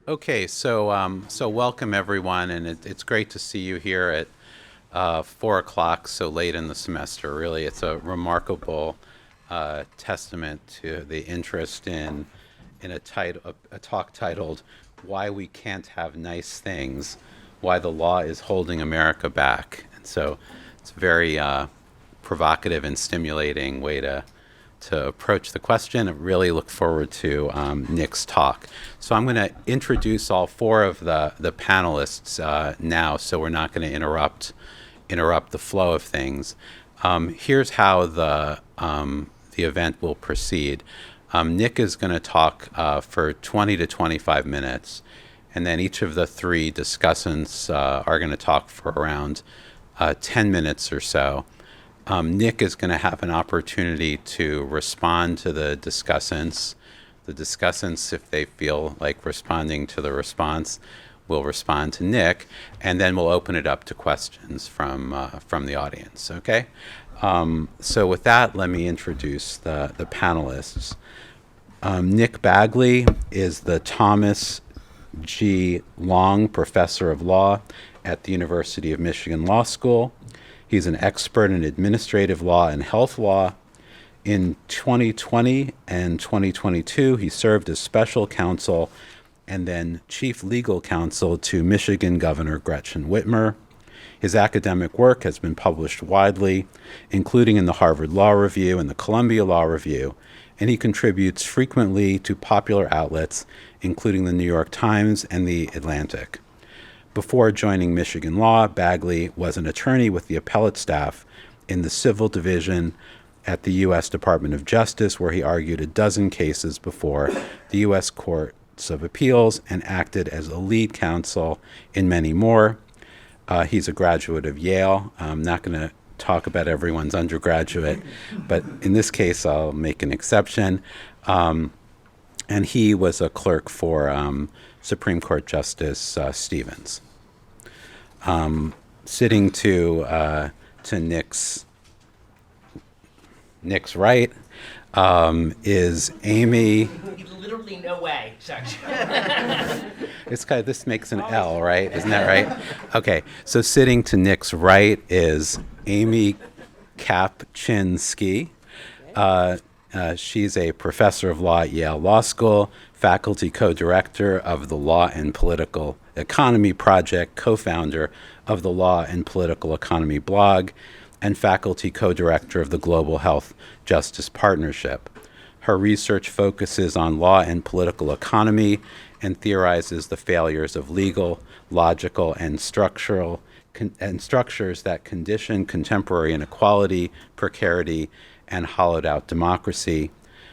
Okay, so welcome everyone, and it's great to see you here at 4 o'clock so late in the semester. Really, it's a remarkable testament to the interest in a talk titled "Why We Can't Have Nice Things: Why the Law is Holding America Back." And so, it's a very provocative and stimulating way to approach the question. I really look forward to Nick's talk. So I'm going to introduce all four of the panelists now, so we're not going to interrupt the flow of things. Here's how the event will proceed. Nick is going to talk for 20 to 25 minutes, and then each of the three discussants are going to talk for around 10 minutes or so. Nick is going to have an opportunity to respond to the discussants. The discussants, if they feel like responding to the response, will respond to Nick, and then we'll open it up to questions from the audience. Okay. So with that, let me introduce the panelists. Nick Bagley is the Thomas G. Long Professor of Law at the University of Michigan Law School. He's an expert in administrative law and health law. In 2020 and 2022, he served as special counsel and then chief legal counsel to Michigan Governor Gretchen Whitmer. His academic work has been published widely, including in the Harvard Law Review and the Columbia Law Review, and he contributes frequently to popular outlets, including the New York Times and the Atlantic. Before joining Michigan Law, Bagley was an attorney with the appellate staff in the Civil Division at the U.S. Department of Justice, where he argued a dozen cases before the U.S. Courts of Appeals and acted as a lead counsel in many more. He's a graduate of Yale. I'm not going to talk about everyone's undergraduate, but in this case, I'll make an exception. And he was a clerk for Supreme Court Justice Stevens. Sitting to Nick's right is Amy. Literally no way. Sorry. This makes an L, right? Isn't that right? Okay. So sitting to Nick's right is Amy Kapczynski. She's a professor of law at Yale Law School, faculty co-director of the Law and Political Economy Project, co-founder of the Law and Political Economy blog, and faculty co-director of the Global Health Justice Partnership. Her research focuses on law and political economy and theorizes the failures of legal, logical, and structures that condition contemporary inequality, precarity, and hollowed-out democracy.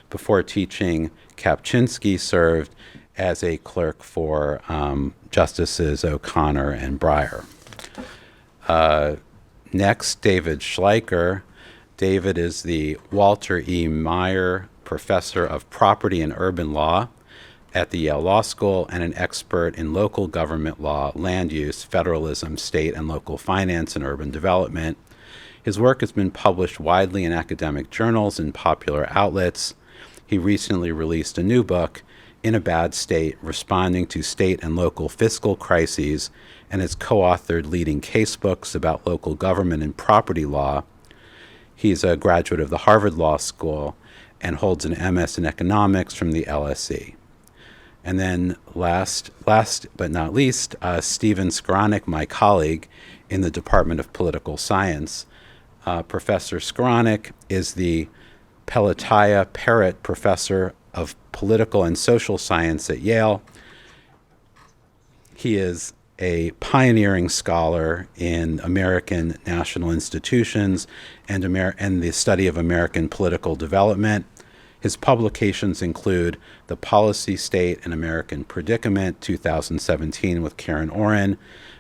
Before teaching, Kapczynski served as a clerk for Justices O'Connor and Breyer. Next, David Schleicher. David is the Walter E. Meyer Professor of Property and Urban Law at the Yale Law School and an expert in local government law, land use, federalism, state and local finance, and urban development. His work has been published widely in academic journals and popular outlets. He recently released a new book, In a Bad State, Responding to State and Local Fiscal Crises, and has co-authored leading case books about local government and property law. He's a graduate of the Harvard Law School and holds an MS in economics from the LSE. And then last but not least, Stephen Skowronek, my colleague in the Department of Political Science. Professor Skowronek is the Pelatiah Parrott Professor of Political and Social Science at Yale. He is a pioneering scholar in American national institutions and the study of American political development. His publications include The Policy State and American Predicament, 2017 with Karen Oren,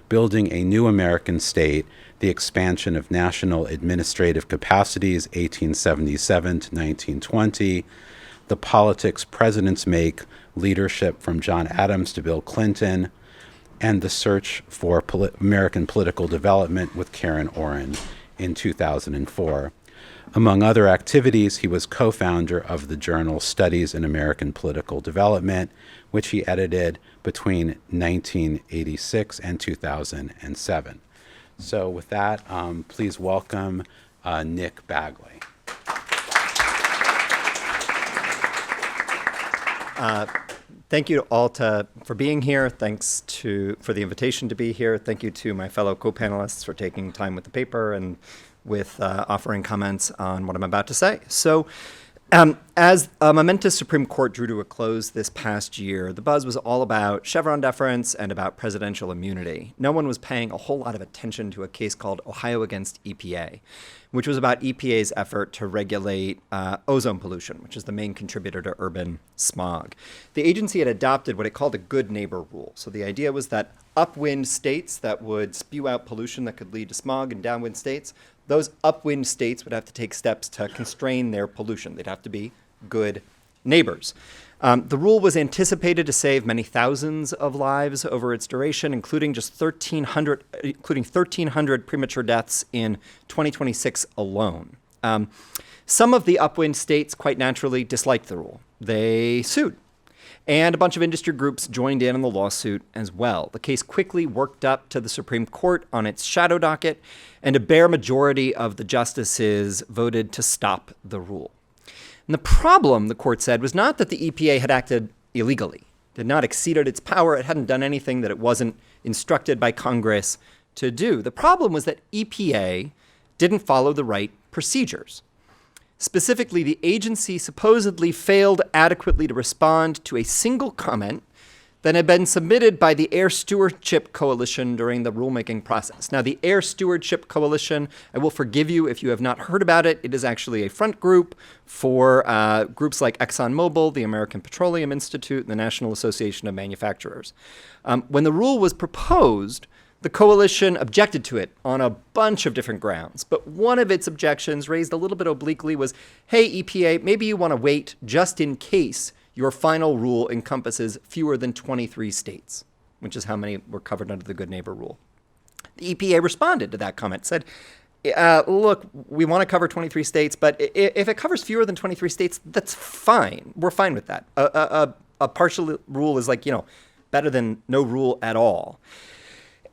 Building a New American State, The Expansion of National Administrative Capacities, 1877 to 1920, The Politics Presidents Make, Leadership from John Adams to Bill Clinton, and The Search for American Political Development with Karen Oren in 2004. Among other activities, he was co-founder of the journal Studies in American Political Development, which he edited between 1986 and 2007. So with that, please welcome Nick Bagley. Thank you all for being here. Thanks for the invitation to be here. Thank you to my fellow co-panelists for taking time with the paper and with offering comments on what I'm about to say. So as a momentous Supreme Court drew to a close this past year, the buzz was all about Chevron deference and about presidential immunity. No one was paying a whole lot of attention to a case called Ohio against EPA, which was about EPA's effort to regulate ozone pollution, which is the main contributor to urban smog. The agency had adopted what it called a good neighbor rule. So the idea was that upwind states that would spew out pollution that could lead to smog, and downwind states, those upwind states would have to take steps to constrain their pollution. They'd have to be good neighbors. The rule was anticipated to save many thousands of lives over its duration, including 1,300 premature deaths in 2026 alone. Some of the upwind states quite naturally disliked the rule. They sued. And a bunch of industry groups joined in on the lawsuit as well. The case quickly worked up to the Supreme Court on its shadow docket, and a bare majority of the justices voted to stop the rule. And the problem, the court said, was not that the EPA had acted illegally. It had not exceeded its power. It hadn't done anything that it wasn't instructed by Congress to do. The problem was that EPA didn't follow the right procedures. Specifically, the agency supposedly failed adequately to respond to a single comment that had been submitted by the Air Stewardship Coalition during the rulemaking process. Now, the Air Stewardship Coalition, I will forgive you if you have not heard about it. It is actually a front group for groups like ExxonMobil, the American Petroleum Institute, and the National Association of Manufacturers. When the rule was proposed, the coalition objected to it on a bunch of different grounds. But one of its objections, raised a little bit obliquely, was, hey, EPA, maybe you want to wait just in case your final rule encompasses fewer than 23 states, which is how many were covered under the Good Neighbor rule. The EPA responded to that comment, said, look, we want to cover 23 states, but if it covers fewer than 23 states, that's fine. We're fine with that. A partial rule is better than no rule at all.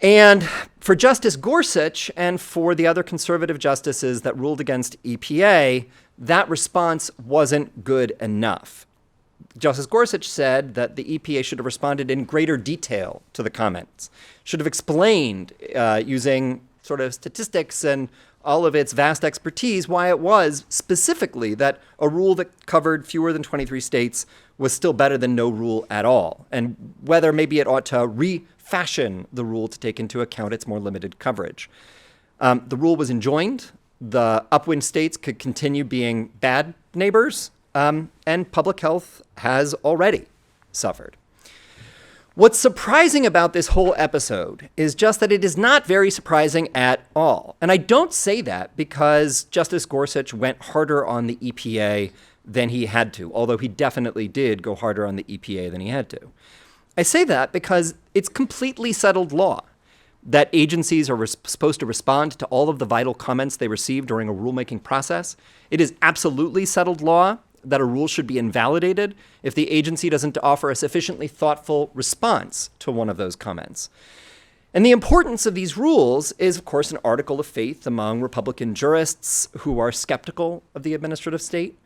And for Justice Gorsuch and for the other conservative justices that ruled against EPA, that response wasn't good enough. Justice Gorsuch said that the EPA should have responded in greater detail to the comments, should have explained using sort of statistics and all of its vast expertise why it was specifically that a rule that covered fewer than 23 states was still better than no rule at all, and whether maybe it ought to refashion the rule to take into account its more limited coverage. The rule was enjoined. The upwind states could continue being bad neighbors, and public health has already suffered. What's surprising about this whole episode is just that it is not very surprising at all. And I don't say that because Justice Gorsuch went harder on the EPA than he had to, although he definitely did go harder on the EPA than he had to. I say that because it's completely settled law that agencies are supposed to respond to all of the vital comments they receive during a rulemaking process. It is absolutely settled law that a rule should be invalidated if the agency doesn't offer a sufficiently thoughtful response to one of those comments. And the importance of these rules is, of course, an article of faith among Republican jurists who are skeptical of the administrative state.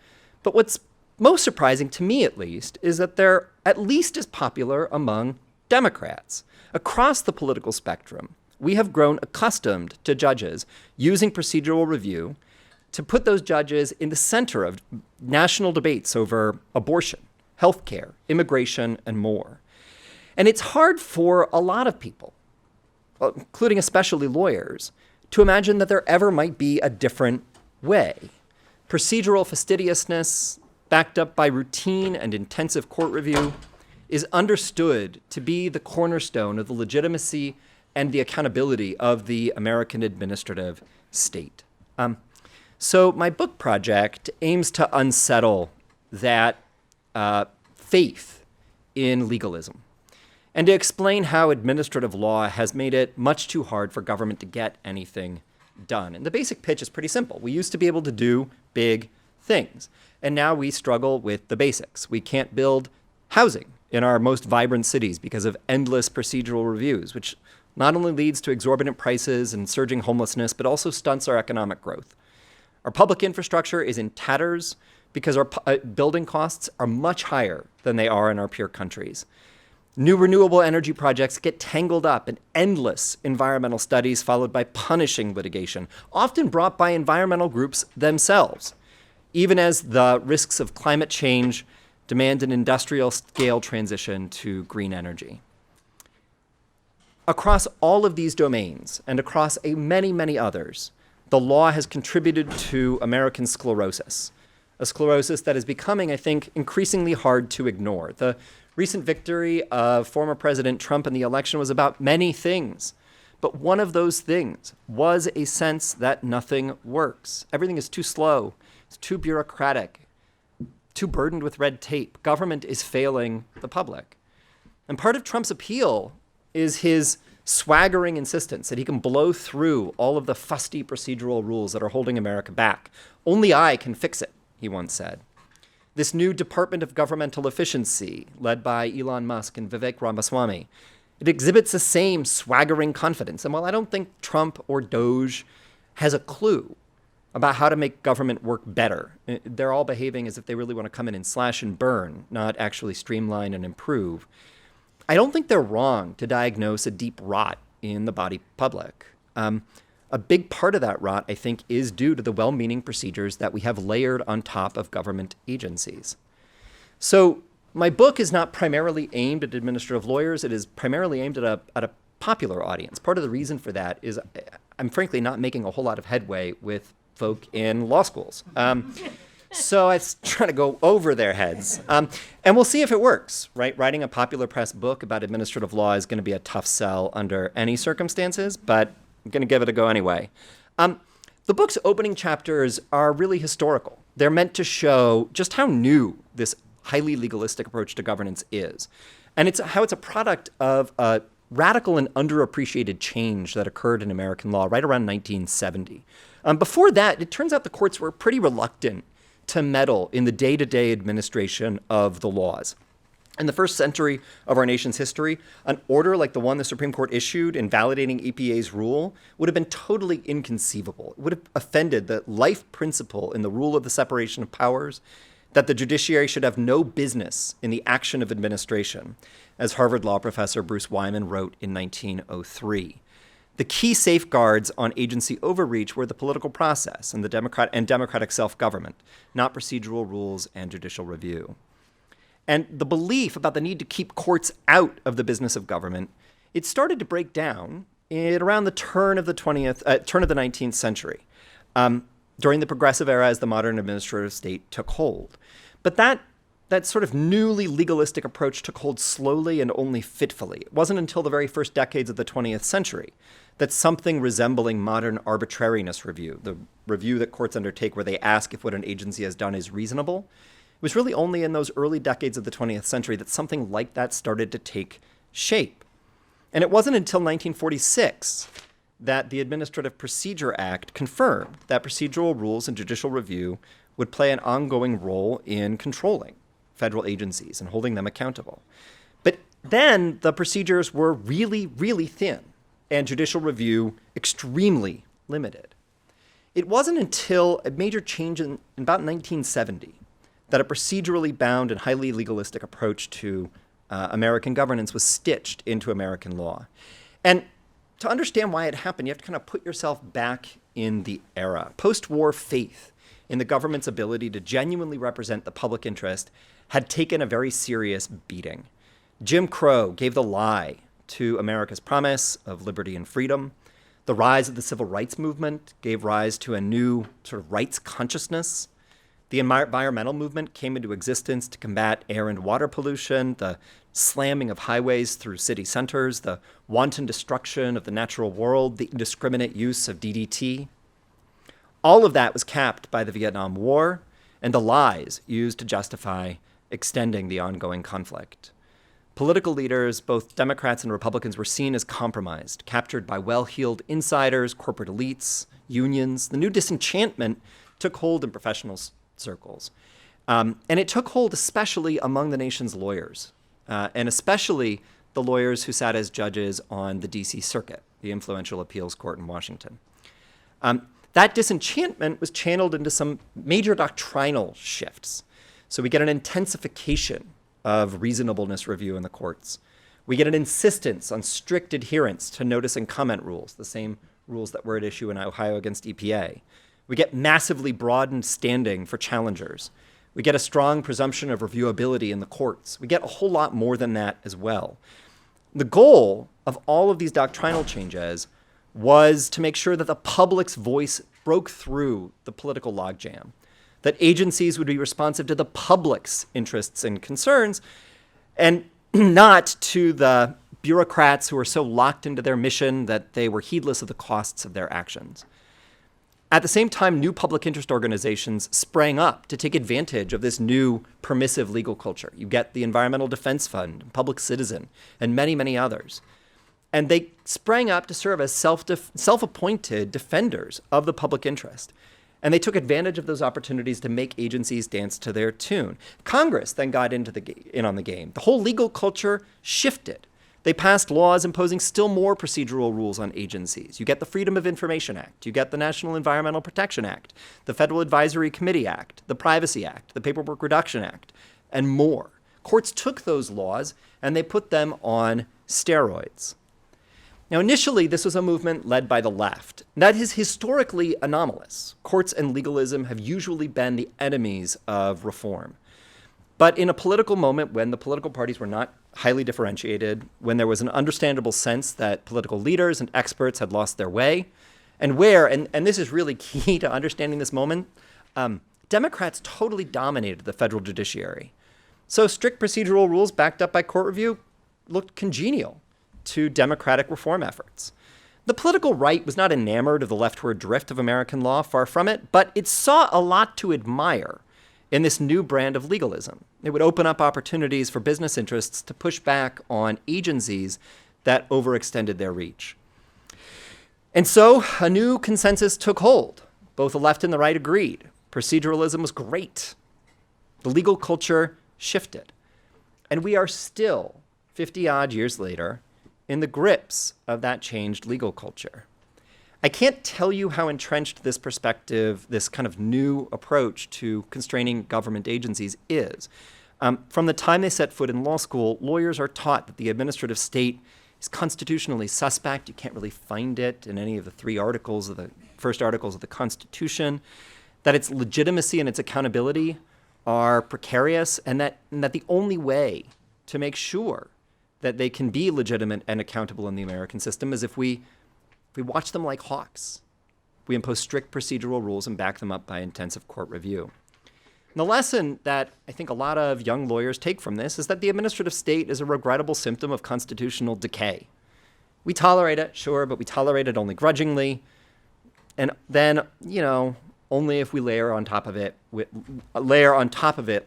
But what's most surprising, to me at least, is that they're at least as popular among Democrats. Across the political spectrum, we have grown accustomed to judges using procedural review to put those judges in the center of national debates over abortion, healthcare, immigration, and more. And it's hard for a lot of people, including especially lawyers, to imagine that there ever might be a different way. Procedural fastidiousness, backed up by routine and intensive court review, is understood to be the cornerstone of the legitimacy and the accountability of the American administrative state. So my book project aims to unsettle that faith in legalism and to explain how administrative law has made it much too hard for government to get anything done. And the basic pitch is pretty simple. We used to be able to do big things, and now we struggle with the basics. We can't build housing in our most vibrant cities because of endless procedural reviews, which not only leads to exorbitant prices and surging homelessness, but also stunts our economic growth. Our public infrastructure is in tatters because our building costs are much higher than they are in our peer countries. New renewable energy projects get tangled up in endless environmental studies followed by punishing litigation, often brought by environmental groups themselves, even as the risks of climate change demand an industrial scale transition to green energy. Across all of these domains and across many, many others, the law has contributed to American sclerosis, a sclerosis that is becoming, I think, increasingly hard to ignore. The recent victory of former President Trump in the election was about many things, but one of those things was a sense that nothing works. Everything is too slow, it's too bureaucratic, too burdened with red tape. Government is failing the public. And part of Trump's appeal is his swaggering insistence that he can blow through all of the fusty procedural rules that are holding America back. Only I can fix it, he once said. This new Department of Governmental Efficiency, led by Elon Musk and Vivek Ramaswamy, it exhibits the same swaggering confidence. And while I don't think Trump or Doge has a clue about how to make government work better, they're all behaving as if they really want to come in and slash and burn, not actually streamline and improve. I don't think they're wrong to diagnose a deep rot in the body public. A big part of that rot, I think, is due to the well-meaning procedures that we have layered on top of government agencies. So my book is not primarily aimed at administrative lawyers. It is primarily aimed at a popular audience. Part of the reason for that is I'm frankly not making a whole lot of headway with folk in law schools. So I was trying to go over their heads. And we'll see if it works, right? Writing a popular press book about administrative law is going to be a tough sell under any circumstances, but I'm going to give it a go anyway. The book's opening chapters are really historical. They're meant to show just how new this highly legalistic approach to governance is. And it's how it's a product of a radical and underappreciated change that occurred in American law right around 1970. Before that, it turns out the courts were pretty reluctant to meddle in the day-to-day administration of the laws. In the first century of our nation's history, an order like the one the Supreme Court issued invalidating EPA's rule would have been totally inconceivable. It would have offended the life principle in the rule of the separation of powers that the judiciary should have no business in the action of administration, as Harvard law professor Bruce Wyman wrote in 1903. The key safeguards on agency overreach were the political process and democratic self-government, not procedural rules and judicial review. And the belief about the need to keep courts out of the business of government, it started to break down around the turn of the 19th century, during the progressive era as the modern administrative state took hold. But that sort of newly legalistic approach took hold slowly and only fitfully. It wasn't until the very first decades of the 20th century that something resembling modern arbitrariness review, the review that courts undertake where they ask if what an agency has done is reasonable, it was really only in those early decades of the 20th century that something like that started to take shape. And it wasn't until 1946 that the Administrative Procedure Act confirmed that procedural rules and judicial review would play an ongoing role in controlling federal agencies and holding them accountable. But then the procedures were really, really thin and judicial review extremely limited. It wasn't until a major change in about 1970 that a procedurally bound and highly legalistic approach to American governance was stitched into American law. And to understand why it happened, you have to kind of put yourself back in the era. Post-war faith in the government's ability to genuinely represent the public interest had taken a very serious beating. Jim Crow gave the lie to America's promise of liberty and freedom. The rise of the civil rights movement gave rise to a new sort of rights consciousness. The environmental movement came into existence to combat air and water pollution, the slamming of highways through city centers, the wanton destruction of the natural world, the indiscriminate use of DDT. All of that was capped by the Vietnam War and the lies used to justify extending the ongoing conflict. Political leaders, both Democrats and Republicans, were seen as compromised, captured by well-heeled insiders, corporate elites, unions. The new disenchantment took hold in professional circles. And it took hold especially among the nation's lawyers, and especially the lawyers who sat as judges on the D.C. Circuit, the influential appeals court in Washington. That disenchantment was channeled into some major doctrinal shifts. So we get an intensification of reasonableness review in the courts. We get an insistence on strict adherence to notice and comment rules, the same rules that were at issue in Ohio against EPA. We get massively broadened standing for challengers. We get a strong presumption of reviewability in the courts. We get a whole lot more than that as well. The goal of all of these doctrinal changes was to make sure that the public's voice broke through the political logjam, that agencies would be responsive to the public's interests and concerns, and not to the bureaucrats who were so locked into their mission that they were heedless of the costs of their actions. At the same time, new public interest organizations sprang up to take advantage of this new permissive legal culture. You get the Environmental Defense Fund, Public Citizen, and many, many others. And they sprang up to serve as self-appointed defenders of the public interest. And they took advantage of those opportunities to make agencies dance to their tune. Congress then got in on the game. The whole legal culture shifted. They passed laws imposing still more procedural rules on agencies. You get the Freedom of Information Act. You get the National Environmental Protection Act, the Federal Advisory Committee Act, the Privacy Act, the Paperwork Reduction Act, and more. Courts took those laws and they put them on steroids. Now, initially, this was a movement led by the left. That is historically anomalous. Courts and legalism have usually been the enemies of reform. But in a political moment when the political parties were not highly differentiated, when there was an understandable sense that political leaders and experts had lost their way, and this is really key to understanding this moment, Democrats totally dominated the federal judiciary. So strict procedural rules backed up by court review looked congenial to democratic reform efforts. The political right was not enamored of the leftward drift of American law, far from it, but it saw a lot to admire in this new brand of legalism. It would open up opportunities for business interests to push back on agencies that overextended their reach. And so a new consensus took hold. Both the left and the right agreed. Proceduralism was great. The legal culture shifted. And we are still, 50-odd years later, in the grips of that changed legal culture. I can't tell you how entrenched this perspective, this kind of new approach to constraining government agencies is. From the time they set foot in law school, lawyers are taught that the administrative state is constitutionally suspect. You can't really find it in any of the first articles of the Constitution, that its legitimacy and its accountability are precarious, and that the only way to make sure that they can be legitimate and accountable in the American system is if we watch them like hawks. We impose strict procedural rules and back them up by intensive court review. And the lesson that I think a lot of young lawyers take from this is that the administrative state is a regrettable symptom of constitutional decay. We tolerate it, sure, but we tolerate it only grudgingly. And then, only if we layer on top of it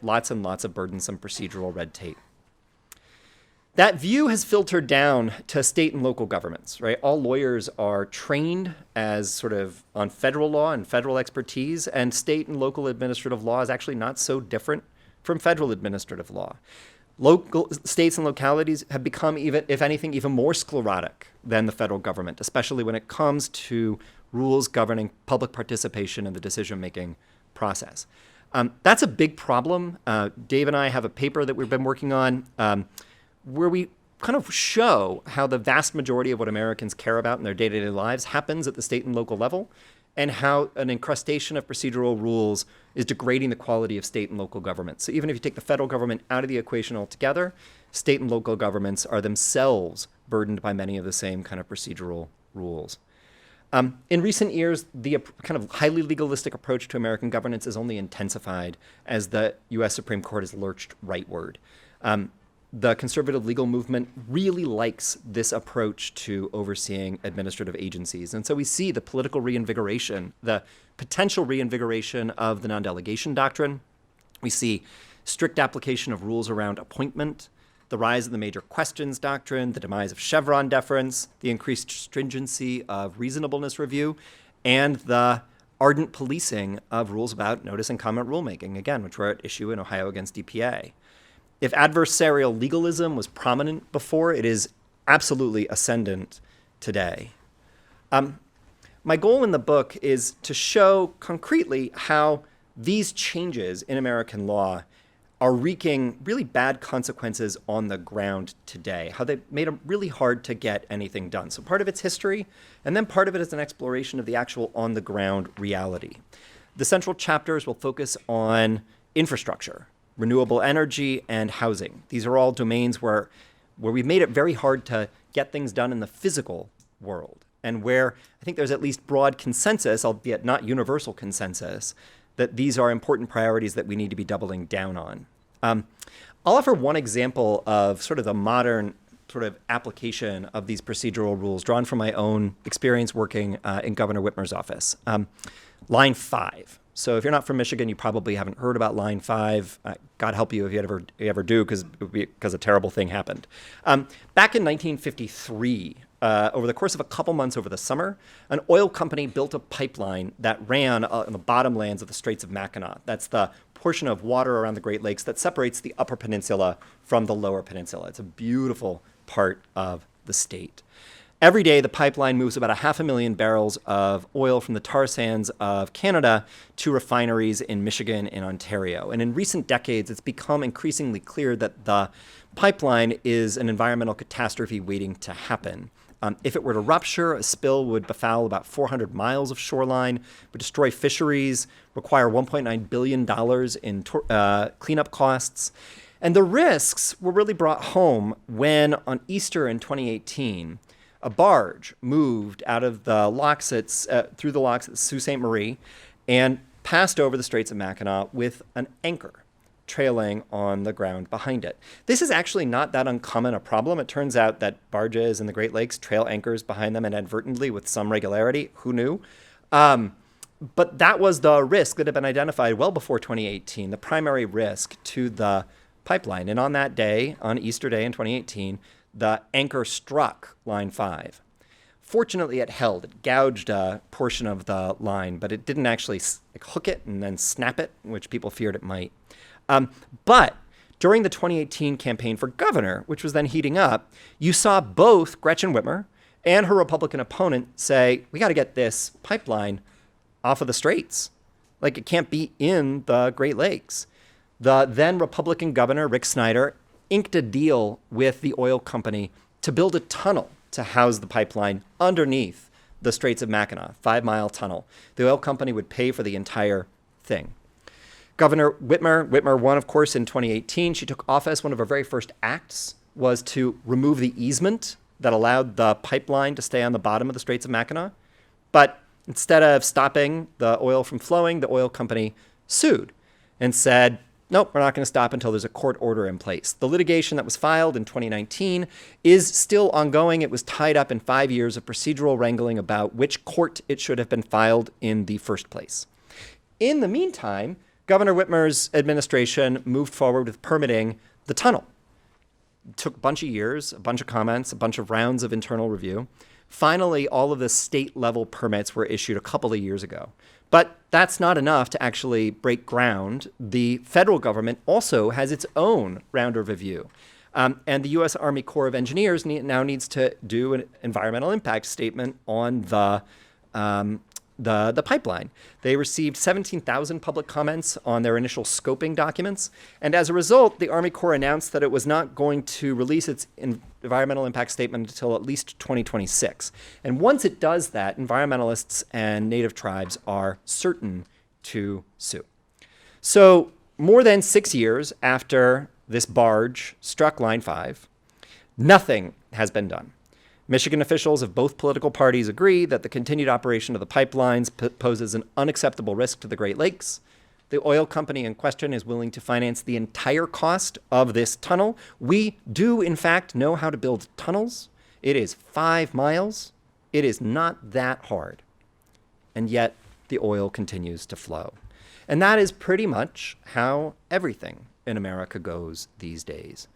lots and lots of burdensome procedural red tape. That view has filtered down to state and local governments, right? All lawyers are trained as sort of on federal law and federal expertise, and state and local administrative law is actually not so different from federal administrative law. Local states and localities have become, even, if anything, even more sclerotic than the federal government, especially when it comes to rules governing public participation in the decision-making process. That's a big problem. Dave and I have a paper that we've been working on where we kind of show how the vast majority of what Americans care about in their day-to-day lives happens at the state and local level, and how an incrustation of procedural rules is degrading the quality of state and local governments. So even if you take the federal government out of the equation altogether, state and local governments are themselves burdened by many of the same kind of procedural rules. In recent years, the kind of highly legalistic approach to American governance is only intensified as the U.S. Supreme Court has lurched rightward. The conservative legal movement really likes this approach to overseeing administrative agencies. And so we see the political reinvigoration, the potential reinvigoration of the non-delegation doctrine. We see strict application of rules around appointment, the rise of the major questions doctrine, the demise of Chevron deference, the increased stringency of reasonableness review, and the ardent policing of rules about notice and comment rulemaking, again, which were at issue in Ohio against EPA. If adversarial legalism was prominent before, it is absolutely ascendant today. My goal in the book is to show concretely how these changes in American law are wreaking really bad consequences on the ground today, how they've made it really hard to get anything done. So part of it's history, and then part of it is an exploration of the actual on-the-ground reality. The central chapters will focus on infrastructure, renewable energy, and housing. These are all domains where we've made it very hard to get things done in the physical world, and where I think there's at least broad consensus, albeit not universal consensus, that these are important priorities that we need to be doubling down on. I'll offer one example of sort of the modern sort of application of these procedural rules drawn from my own experience working in Governor Whitmer's office. Line 5. So if you're not from Michigan, you probably haven't heard about Line 5. God help you if you ever do, because a terrible thing happened. Back in 1953, over the course of a couple months over the summer, an oil company built a pipeline that ran on the bottomlands of the Straits of Mackinac. That's the portion of water around the Great Lakes that separates the Upper Peninsula from the Lower Peninsula. It's a beautiful part of the state. Every day, the pipeline moves about 500,000 barrels of oil from the tar sands of Canada to refineries in Michigan and Ontario. And in recent decades, it's become increasingly clear that the pipeline is an environmental catastrophe waiting to happen. If it were to rupture, a spill would befoul about 400 miles of shoreline, would destroy fisheries, require $1.9 billion in cleanup costs. And the risks were really brought home when, on Easter in 2018, a barge moved out of the locks through the locks at Sault Ste. Marie and passed over the Straits of Mackinac with an anchor trailing on the ground behind it. This is actually not that uncommon a problem. It turns out that barges in the Great Lakes trail anchors behind them inadvertently with some regularity. Who knew? But that was the risk that had been identified well before 2018, the primary risk to the pipeline. And on that day, on Easter Day in 2018, the anchor struck Line 5. Fortunately, it held. It gouged a portion of the line, but it didn't actually hook it and then snap it, which people feared it might. But during the 2018 campaign for governor, which was then heating up, you saw both Gretchen Whitmer and her Republican opponent say, we got to get this pipeline off of the straits. Like, it can't be in the Great Lakes. The then Republican governor, Rick Snyder, inked a deal with the oil company to build a tunnel to house the pipeline underneath the Straits of Mackinac, 5-mile tunnel. The oil company would pay for the entire thing. Governor Whitmer won, of course, in 2018. She took office. One of her very first acts was to remove the easement that allowed the pipeline to stay on the bottom of the Straits of Mackinac. But instead of stopping the oil from flowing, the oil company sued and said, nope, we're not going to stop until there's a court order in place. The litigation that was filed in 2019 is still ongoing. It was tied up in 5 years of procedural wrangling about which court it should have been filed in the first place. In the meantime, Governor Whitmer's administration moved forward with permitting the tunnel. It took a bunch of years, a bunch of comments, a bunch of rounds of internal review. Finally, all of the state-level permits were issued a couple of years ago. But that's not enough to actually break ground. The federal government also has its own round of review. And the U.S. Army Corps of Engineers now needs to do an environmental impact statement on the pipeline. They received 17,000 public comments on their initial scoping documents. And as a result, the Army Corps announced that it was not going to release its environmental impact statement until at least 2026. And once it does that, environmentalists and native tribes are certain to sue. So more than 6 years after this barge struck Line 5, nothing has been done. Michigan officials of both political parties agree that the continued operation of the pipelines poses an unacceptable risk to the Great Lakes. The oil company in question is willing to finance the entire cost of this tunnel. We do, in fact, know how to build tunnels. It is 5 miles. It is not that hard. And yet, the oil continues to flow. And that is pretty much how everything in America goes these days.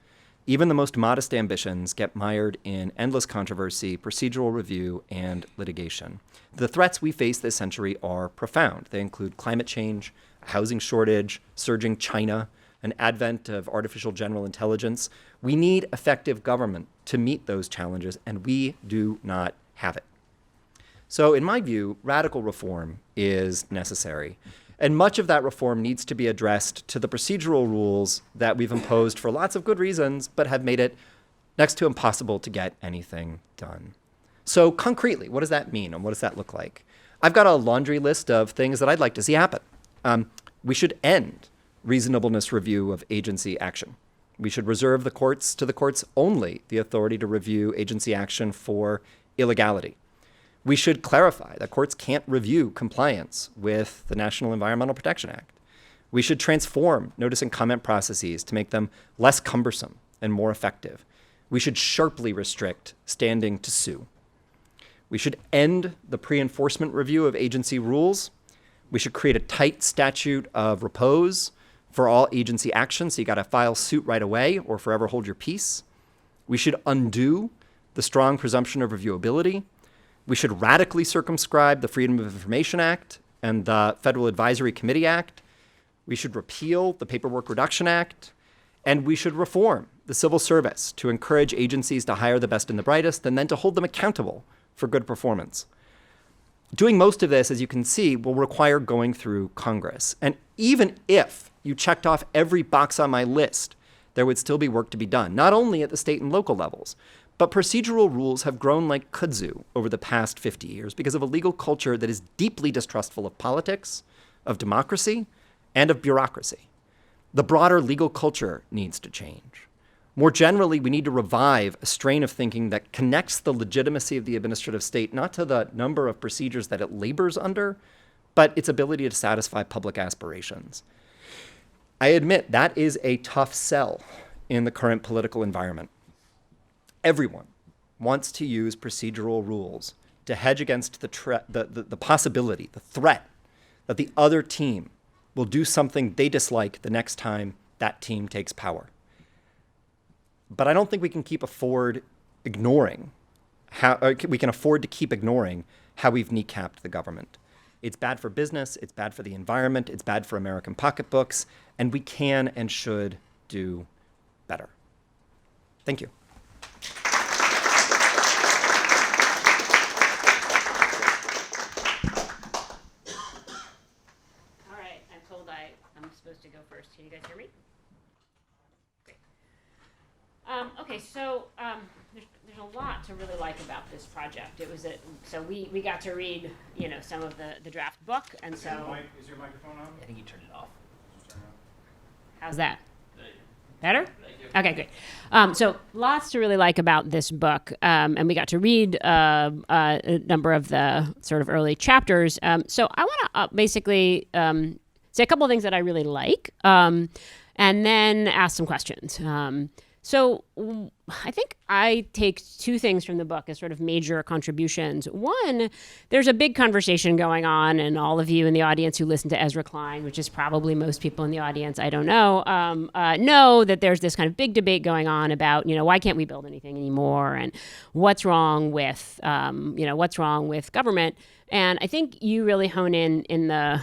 even the most modest ambitions get mired in endless controversy, procedural review, and litigation. The threats we face this century are profound. They include climate change, a housing shortage, surging China, an advent of artificial general intelligence. We need effective government to meet those challenges, and we do not have it. So in my view, radical reform is necessary. And much of that reform needs to be addressed to the procedural rules that we've imposed for lots of good reasons, but have made it next to impossible to get anything done. So concretely, what does that mean and what does that look like? I've got a laundry list of things that I'd like to see happen. We should end reasonableness review of agency action. We should reserve the courts only the authority to review agency action for illegality. We should clarify that courts can't review compliance with the National Environmental Protection Act. We should transform notice and comment processes to make them less cumbersome and more effective. We should sharply restrict standing to sue. We should end the pre-enforcement review of agency rules. We should create a tight statute of repose for all agency action, so you got to file suit right away or forever hold your peace. We should undo the strong presumption of reviewability. We should radically circumscribe the Freedom of Information Act and the Federal Advisory Committee Act. We should repeal the Paperwork Reduction Act. And we should reform the civil service to encourage agencies to hire the best and the brightest and then to hold them accountable for good performance. Doing most of this, as you can see, will require going through Congress. And even if you checked off every box on my list, there would still be work to be done, not only at the state and local levels, but procedural rules have grown like kudzu over the past 50 years because of a legal culture that is deeply distrustful of politics, of democracy, and of bureaucracy. The broader legal culture needs to change. More generally, we need to revive a strain of thinking that connects the legitimacy of the administrative state not to the number of procedures that it labors under, but its ability to satisfy public aspirations. I admit that is a tough sell in the current political environment. Everyone wants to use procedural rules to hedge against the possibility, the threat, that the other team will do something they dislike the next time that team takes power. But I don't think we can afford to keep ignoring how we've kneecapped the government. It's bad for business, it's bad for the environment, it's bad for American pocketbooks, and we can and should do better. Thank you. All right, I'm told I'm supposed to go first. Can you guys hear me? Great. Okay, so there's a lot to really like about this project. It was so we got to read some of the draft book, and so Is your microphone on? I think you turned it off. how's that? Better? Okay, great. So lots to really like about this book, and we got to read a number of the sort of early chapters. So I want to basically say a couple of things that I really like, and then ask some questions. So I think I take two things from the book as sort of major contributions. One, there's a big conversation going on, and all of you in the audience who listen to Ezra Klein, which is probably most people in the audience, I don't know that there's this kind of big debate going on about, why can't we build anything anymore, and what's wrong with government. And I think you really hone in the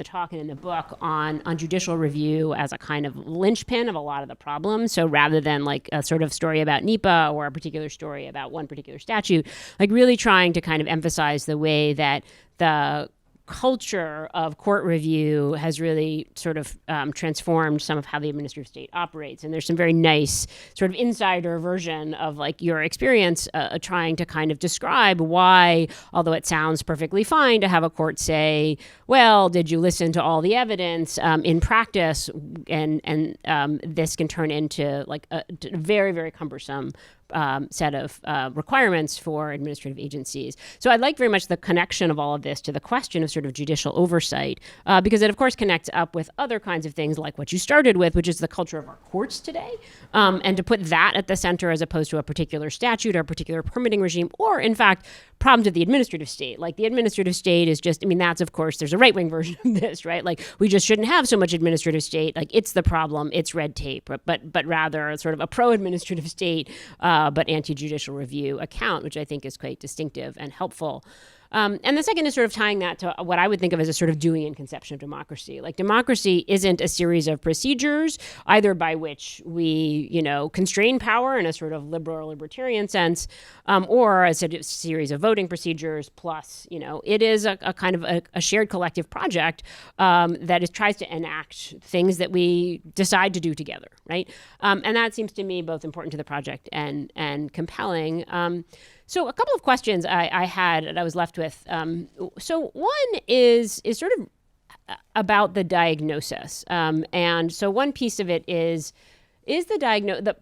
talk and in the book on judicial review as a kind of linchpin of a lot of the problems. So rather than like a sort of story about NEPA or a particular story about one particular statute, like really trying to kind of emphasize the way that the culture of court review has really sort of transformed some of how the administrative state operates. And there's some very nice sort of insider version of like your experience trying to kind of describe why, although it sounds perfectly fine to have a court say, well, did you listen to all the evidence in practice? And this can turn into like a very, very cumbersome set of requirements for administrative agencies. So I like very much the connection of all of this to the question of sort of judicial oversight, because it, of course, connects up with other kinds of things like what you started with, which is the culture of our courts today. And to put that at the center as opposed to a particular statute or a particular permitting regime, or, in fact, problems of the administrative state. Like, the administrative state is just, I mean, that's, of course, there's a right-wing version of this, right? Like, we just shouldn't have so much administrative state. Like, it's the problem, it's red tape, but rather sort of a pro-administrative state, but anti-judicial review account, which I think is quite distinctive and helpful. And the second is sort of tying that to what I would think of as a sort of Deweyan conception of democracy. Like, democracy isn't a series of procedures, either by which we, constrain power in a sort of liberal or libertarian sense, or a sort of series of voting procedures, plus, it is a kind of a shared collective project that tries to enact things that we decide to do together, right? And that seems to me both important to the project and compelling. So a couple of questions I had that I was left with. So one is sort of about the diagnosis. And so one piece of it is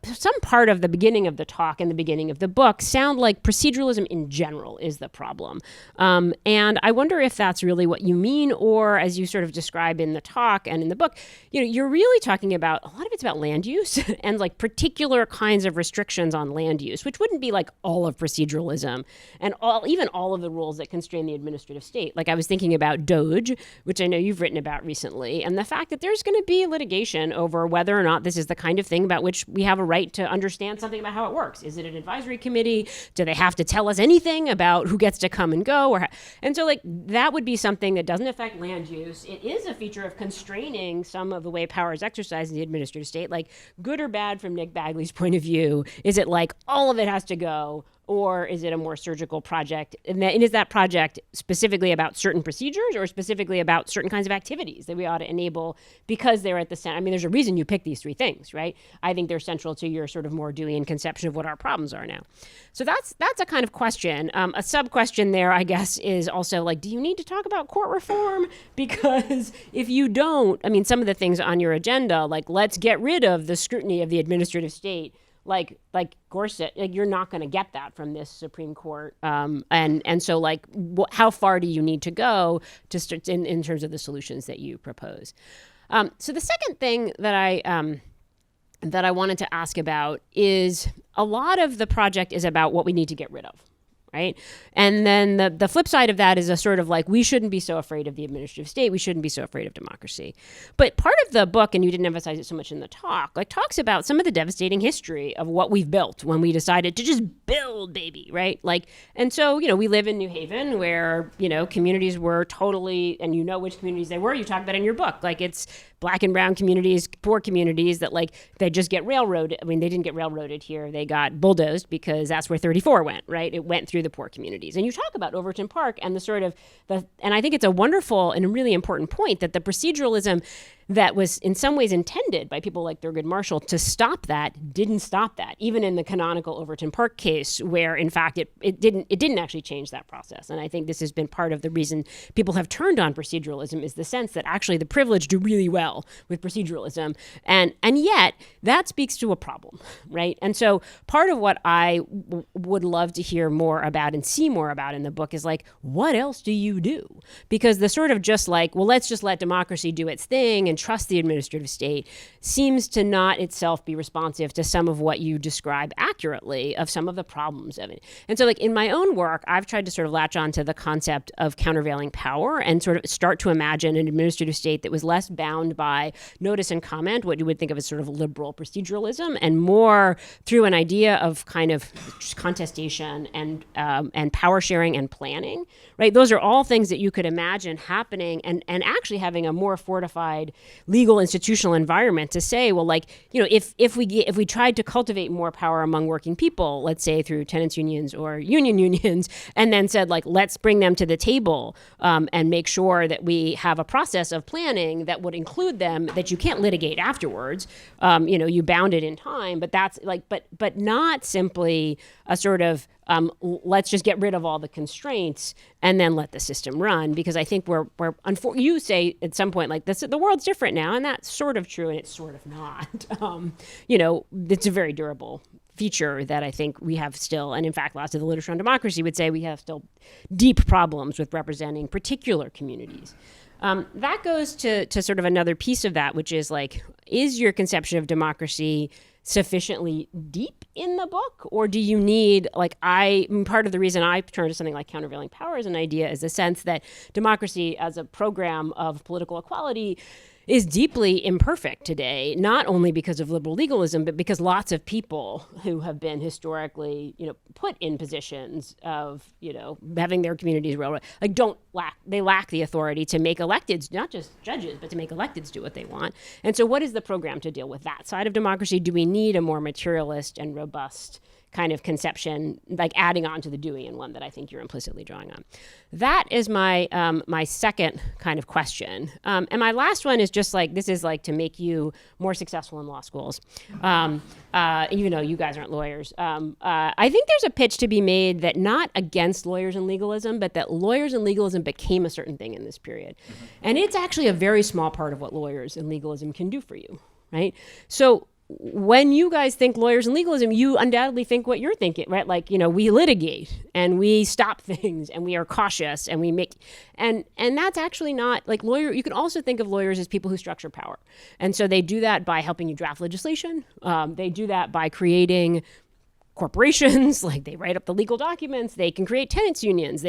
some part of the beginning of the talk and the beginning of the book sound like proceduralism in general is the problem. And I wonder if that's really what you mean, or as you sort of describe in the talk and in the book, you're really talking about, a lot of it's about land use and like particular kinds of restrictions on land use, which wouldn't be like all of proceduralism and even all of the rules that constrain the administrative state. Like, I was thinking about DOJ, which I know you've written about recently, and the fact that there's going to be litigation over whether or not this is the kind of thing about which we have a right to understand something about how it works. Is it an advisory committee? Do they have to tell us anything about who gets to come and go? And so, like, that would be something that doesn't affect land use. It is a feature of constraining some of the way power is exercised in the administrative state. Like, good or bad from Nick Bagley's point of view? Is it like all of it has to go? Or is it a more surgical project? And is that project specifically about certain procedures or specifically about certain kinds of activities that we ought to enable because they're at the center? I mean, there's a reason you pick these three things, right? I think they're central to your sort of more Deweyan conception of what our problems are now. So that's a kind of question. A sub-question there, I guess, is also like, do you need to talk about court reform? Because if you don't, I mean, some of the things on your agenda, like, let's get rid of the scrutiny of the administrative state, like Gorsuch, like, you're not going to get that from this Supreme Court. And so, like, how far do you need to go to start in terms of the solutions that you propose? So the second thing that I wanted to ask about is a lot of the project is about what we need to get rid of. Right. And then the flip side of that is a sort of like, we shouldn't be so afraid of the administrative state. We shouldn't be so afraid of democracy. But part of the book, and you didn't emphasize it so much in the talk, like, talks about some of the devastating history of what we've built when we decided to just build, baby. Right. Like, and so, we live in New Haven where, communities were totally, and which communities they were. You talk about it in your book. Like, it's Black and brown communities, poor communities that, like, they just get railroaded. I mean, they didn't get railroaded here. They got bulldozed because that's where 34 went, right? It went through the poor communities. And you talk about Overton Park and the sort of, and I think it's a wonderful and a really important point that the proceduralism that was in some ways intended by people like Thurgood Marshall to stop that didn't stop that, even in the canonical Overton Park case, where in fact it didn't actually change that process. And I think this has been part of the reason people have turned on proceduralism, is the sense that actually the privileged do really well with proceduralism, and yet that speaks to a problem, right? And so part of what I would love to hear more about and see more about in the book is like, what else do you do? Because the sort of just like, well, let's just let democracy do its thing and trust the administrative state seems to not itself be responsive to some of what you describe accurately of some of the problems of it. And so, like, in my own work, I've tried to sort of latch on to the concept of countervailing power and sort of start to imagine an administrative state that was less bound by notice and comment, what you would think of as sort of liberal proceduralism, and more through an idea of kind of contestation and power sharing and planning, right? Those are all things that you could imagine happening and actually having a more fortified legal institutional environment to say, well, like, if we tried to cultivate more power among working people, let's say through tenants unions or unions, and then said, like, let's bring them to the table and make sure that we have a process of planning that would include them, that you can't litigate afterwards. You bound it in time, but that's like, but not simply a sort of let's just get rid of all the constraints and then let the system run. Because I think you say at some point, like, the world's different now, and that's sort of true, and it's sort of not. It's a very durable feature that I think we have still, and in fact, lots of the literature on democracy would say we have still deep problems with representing particular communities. That goes to sort of another piece of that, which is like, is your conception of democracy sufficiently deep in the book, or do you need, like, part of the reason I turn to something like countervailing power as an idea is the sense that democracy as a program of political equality is deeply imperfect today, not only because of liberal legalism, but because lots of people who have been historically, put in positions of, having their communities railroad, they lack the authority to make electeds, not just judges, but to make electeds do what they want. And so what is the program to deal with that side of democracy? Do we need a more materialist and robust kind of conception, like adding on to the Deweyan one that I think you're implicitly drawing on? That is my my second kind of question. And my last one is just like, this is like to make you more successful in law schools, even though you guys aren't lawyers. I think there's a pitch to be made that not against lawyers and legalism, but that lawyers and legalism became a certain thing in this period. Mm-hmm. And it's actually a very small part of what lawyers and legalism can do for you, right? So when you guys think lawyers and legalism, you undoubtedly think what you're thinking, right? Like, we litigate and we stop things and we are cautious and we make, and that's actually not like you can also think of lawyers as people who structure power. And so they do that by helping you draft legislation. They do that by creating corporations, like they write up the legal documents, they can create tenants unions,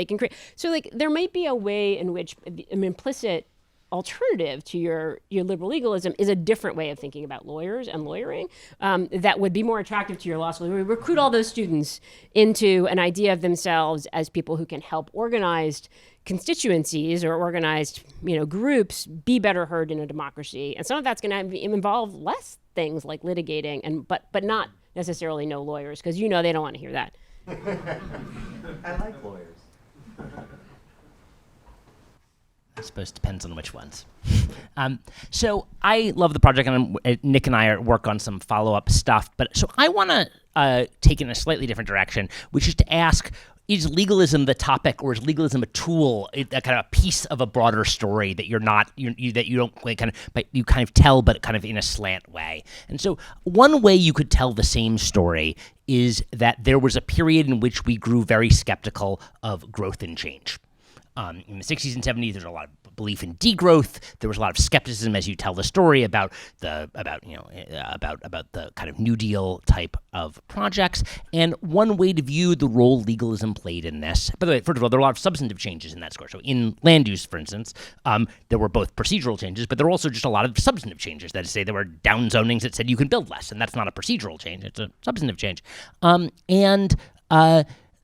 so like there might be a way in which an implicit alternative to your liberal legalism is a different way of thinking about lawyers and lawyering that would be more attractive to your law school. We recruit all those students into an idea of themselves as people who can help organized constituencies or organized groups be better heard in a democracy. And some of that's going to involve less things like litigating, but not necessarily no lawyers, because they don't want to hear that. I like lawyers. I suppose it depends on which ones. So I love the project, and Nick and I work on some follow-up stuff. But so I want to take it in a slightly different direction, which is to ask: is legalism the topic, or is legalism a tool, a kind of a piece of a broader story that you don't like you kind of tell, but kind of in a slant way? And so one way you could tell the same story is that there was a period in which we grew very skeptical of growth and change. In the 60s and 70s, there's a lot of belief in degrowth. There was a lot of skepticism as you tell the story about the kind of New Deal type of projects. And one way to view the role legalism played in this, by the way, first of all, there are a lot of substantive changes in that score. So in land use, for instance, there were both procedural changes, but there were also just a lot of substantive changes. That is to say, there were down zonings that said you can build less, and that's not a procedural change; it's a substantive change.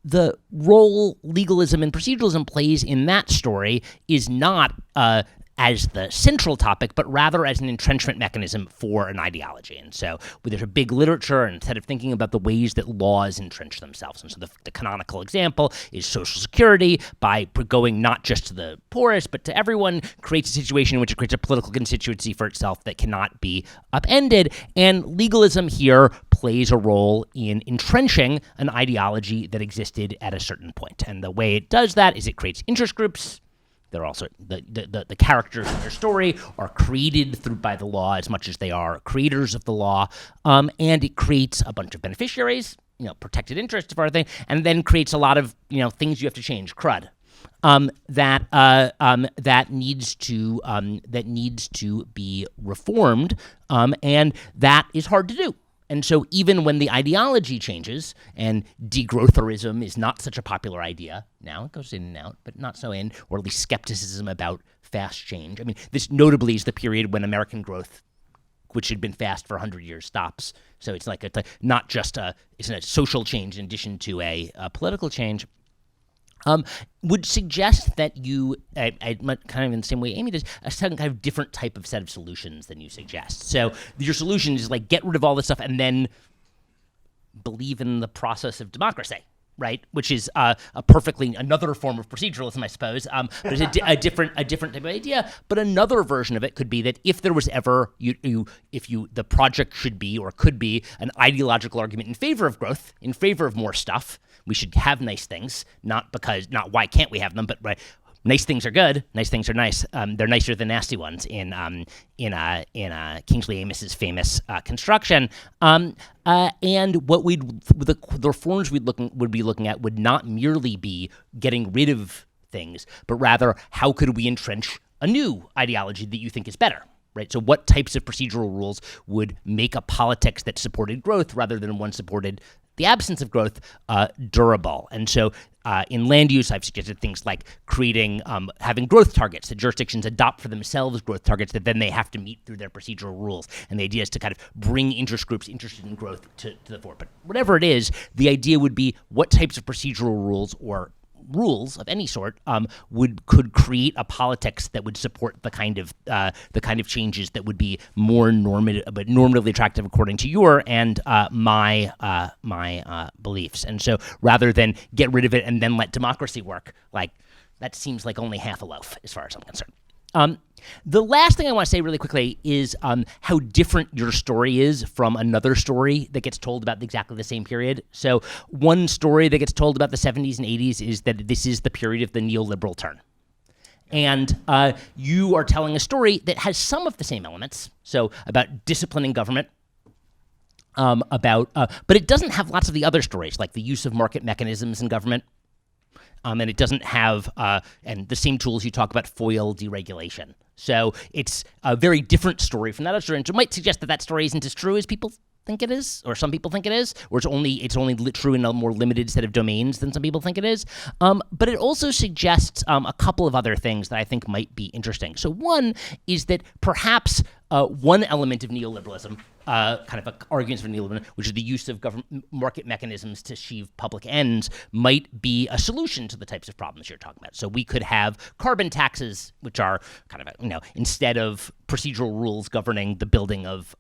The role legalism and proceduralism plays in that story is not as the central topic, but rather as an entrenchment mechanism for an ideology. And so there's a big literature, and instead of thinking about the ways that laws entrench themselves. And so the canonical example is Social Security, by going not just to the poorest, but to everyone, creates a situation in which it creates a political constituency for itself that cannot be upended. And legalism here plays a role in entrenching an ideology that existed at a certain point. And the way it does that is it creates interest groups. They're also the characters in your story are created by the law as much as they are creators of the law, and it creates a bunch of beneficiaries, protected interests for everything, and then creates a lot of things you have to change, crud, that needs to be reformed, and that is hard to do. And so even when the ideology changes, and degrowtherism is not such a popular idea now, it goes in and out, but not so in, or at least skepticism about fast change. I mean, this notably is the period when American growth, which had been fast for 100 years, stops. So it's not just it's a social change in addition to a political change. Would suggest that you, kind of in the same way Amy does, a certain kind of different type of set of solutions than you suggest. So your solution is like get rid of all this stuff and then believe in the process of democracy, right? Which is another form of proceduralism, I suppose. But it's a different type of idea. But another version of it could be that if there was ever the project should be or could be an ideological argument in favor of growth, in favor of more stuff. We should have nice things, not why can't we have them, but right, nice things are good. Nice things are nice. They're nicer than nasty ones in Kingsley Amos's famous construction. And what the reforms would be looking at would not merely be getting rid of things, but rather how could we entrench a new ideology that you think is better. Right? So what types of procedural rules would make a politics that supported growth rather than one supported the absence of growth durable? And so in land use, I've suggested things like creating, having growth targets that jurisdictions adopt for themselves, growth targets that then they have to meet through their procedural rules. And the idea is to kind of bring interest groups interested in growth to the fore. But whatever it is, the idea would be what types of procedural rules or rules of any sort could create a politics that would support the kind of changes that would be more normatively attractive according to your and my beliefs. And so rather than get rid of it and then let democracy work, like that seems like only half a loaf as far as I'm concerned. The last thing I want to say really quickly is how different your story is from another story that gets told about exactly the same period. So one story that gets told about the 70s and 80s is that this is the period of the neoliberal turn. And you are telling a story that has some of the same elements, so about disciplining government, but it doesn't have lots of the other stories, like the use of market mechanisms in government. And it doesn't have and the same tools you talk about, foil deregulation. So it's a very different story from that other story. And it might suggest that that story isn't as true as people think it is, or some people think it is, or it's only true in a more limited set of domains than some people think it is. But it also suggests a couple of other things that I think might be interesting. So one is that perhaps one element of neoliberalism, kind of arguments for neoliberalism, which is the use of government market mechanisms to achieve public ends, might be a solution to the types of problems you're talking about. So we could have carbon taxes, which are kind of instead of procedural rules governing the building of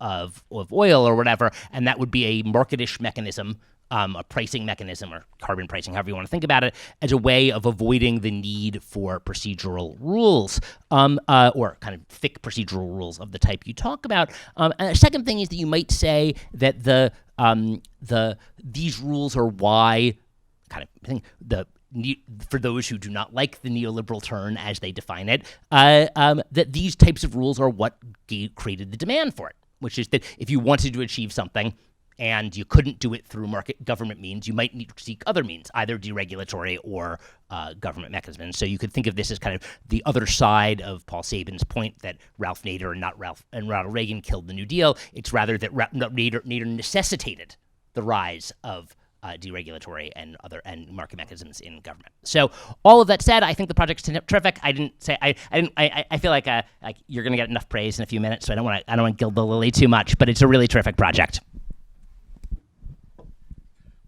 oil or whatever, and that would be a marketish mechanism, a pricing mechanism or carbon pricing, however you want to think about it, as a way of avoiding the need for procedural rules, or kind of thick procedural rules of the type you talk about. And a second thing is that you might say that these rules are why kind of thing for those who do not like the neoliberal turn as they define it, that these types of rules are what created the demand for it, which is that if you wanted to achieve something and you couldn't do it through market government means, you might need to seek other means, either deregulatory or government mechanisms. So you could think of this as kind of the other side of Paul Sabin's point that Ralph Nader and Ronald Reagan killed the New Deal. It's rather that Nader necessitated the rise of deregulatory and market mechanisms in government. So all of that said, I think the project's terrific. I feel like you're going to get enough praise in a few minutes, so I don't want to gild the lily too much. But it's a really terrific project.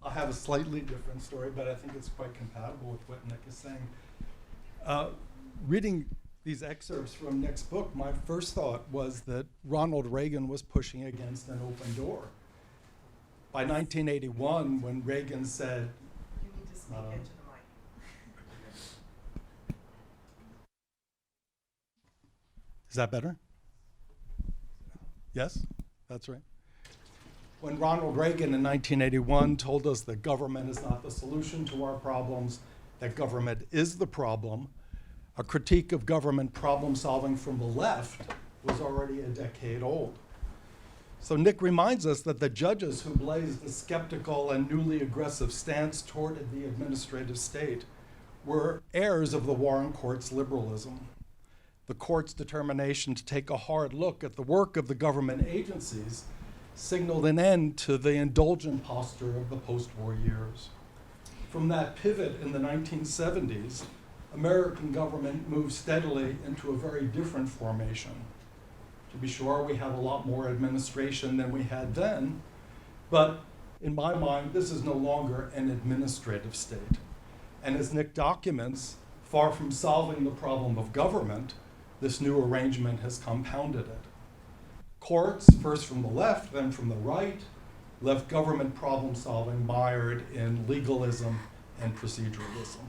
I have a slightly different story, but I think it's quite compatible with what Nick is saying. Reading these excerpts from Nick's book, my first thought was that Ronald Reagan was pushing against an open door. By 1981, when Reagan said, You need to speak into the mic. Is that better? Yes, that's right. When Ronald Reagan in 1981 told us that government is not the solution to our problems, that government is the problem, a critique of government problem solving from the left was already a decade old. So Nick reminds us that the judges who blazed the skeptical and newly aggressive stance toward the administrative state were heirs of the Warren Court's liberalism. The court's determination to take a hard look at the work of the government agencies signaled an end to the indulgent posture of the post-war years. From that pivot in the 1970s, American government moved steadily into a very different formation. To be sure, we have a lot more administration than we had then, but in my mind, this is no longer an administrative state. And as Nick documents, far from solving the problem of government, this new arrangement has compounded it. Courts, first from the left, then from the right, left government problem solving mired in legalism and proceduralism.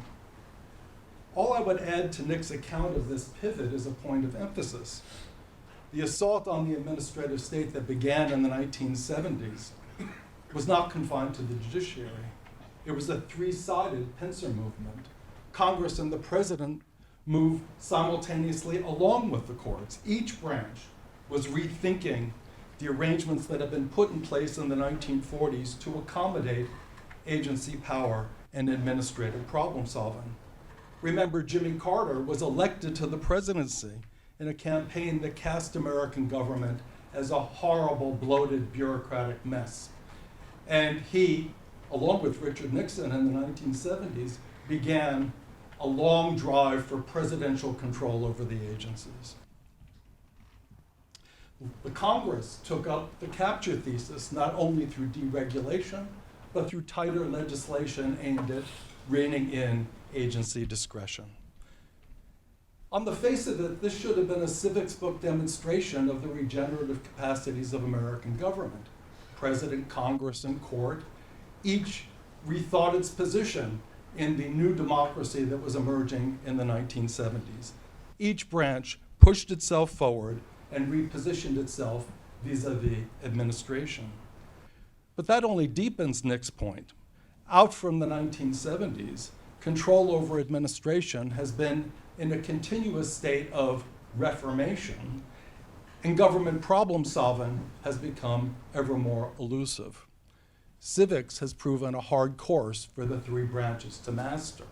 All I would add to Nick's account of this pivot is a point of emphasis. The assault on the administrative state that began in the 1970s was not confined to the judiciary. It was a three-sided pincer movement. Congress and the president move simultaneously along with the courts. Each branch was rethinking the arrangements that had been put in place in the 1940s to accommodate agency power and administrative problem solving. Remember, Jimmy Carter was elected to the presidency in a campaign that cast American government as a horrible, bloated, bureaucratic mess. And he, along with Richard Nixon in the 1970s, began a long drive for presidential control over the agencies. The Congress took up the capture thesis not only through deregulation, but through tighter legislation aimed at reining in agency discretion. On the face of it, this should have been a civics book demonstration of the regenerative capacities of American government. President, Congress, and court each rethought its position in the new democracy that was emerging in the 1970s. Each branch pushed itself forward and repositioned itself vis-a-vis administration. But that only deepens Nick's point. Out from the 1970s, control over administration has been in a continuous state of reformation, and government problem solving has become ever more elusive. Civics has proven a hard course for the three branches to master.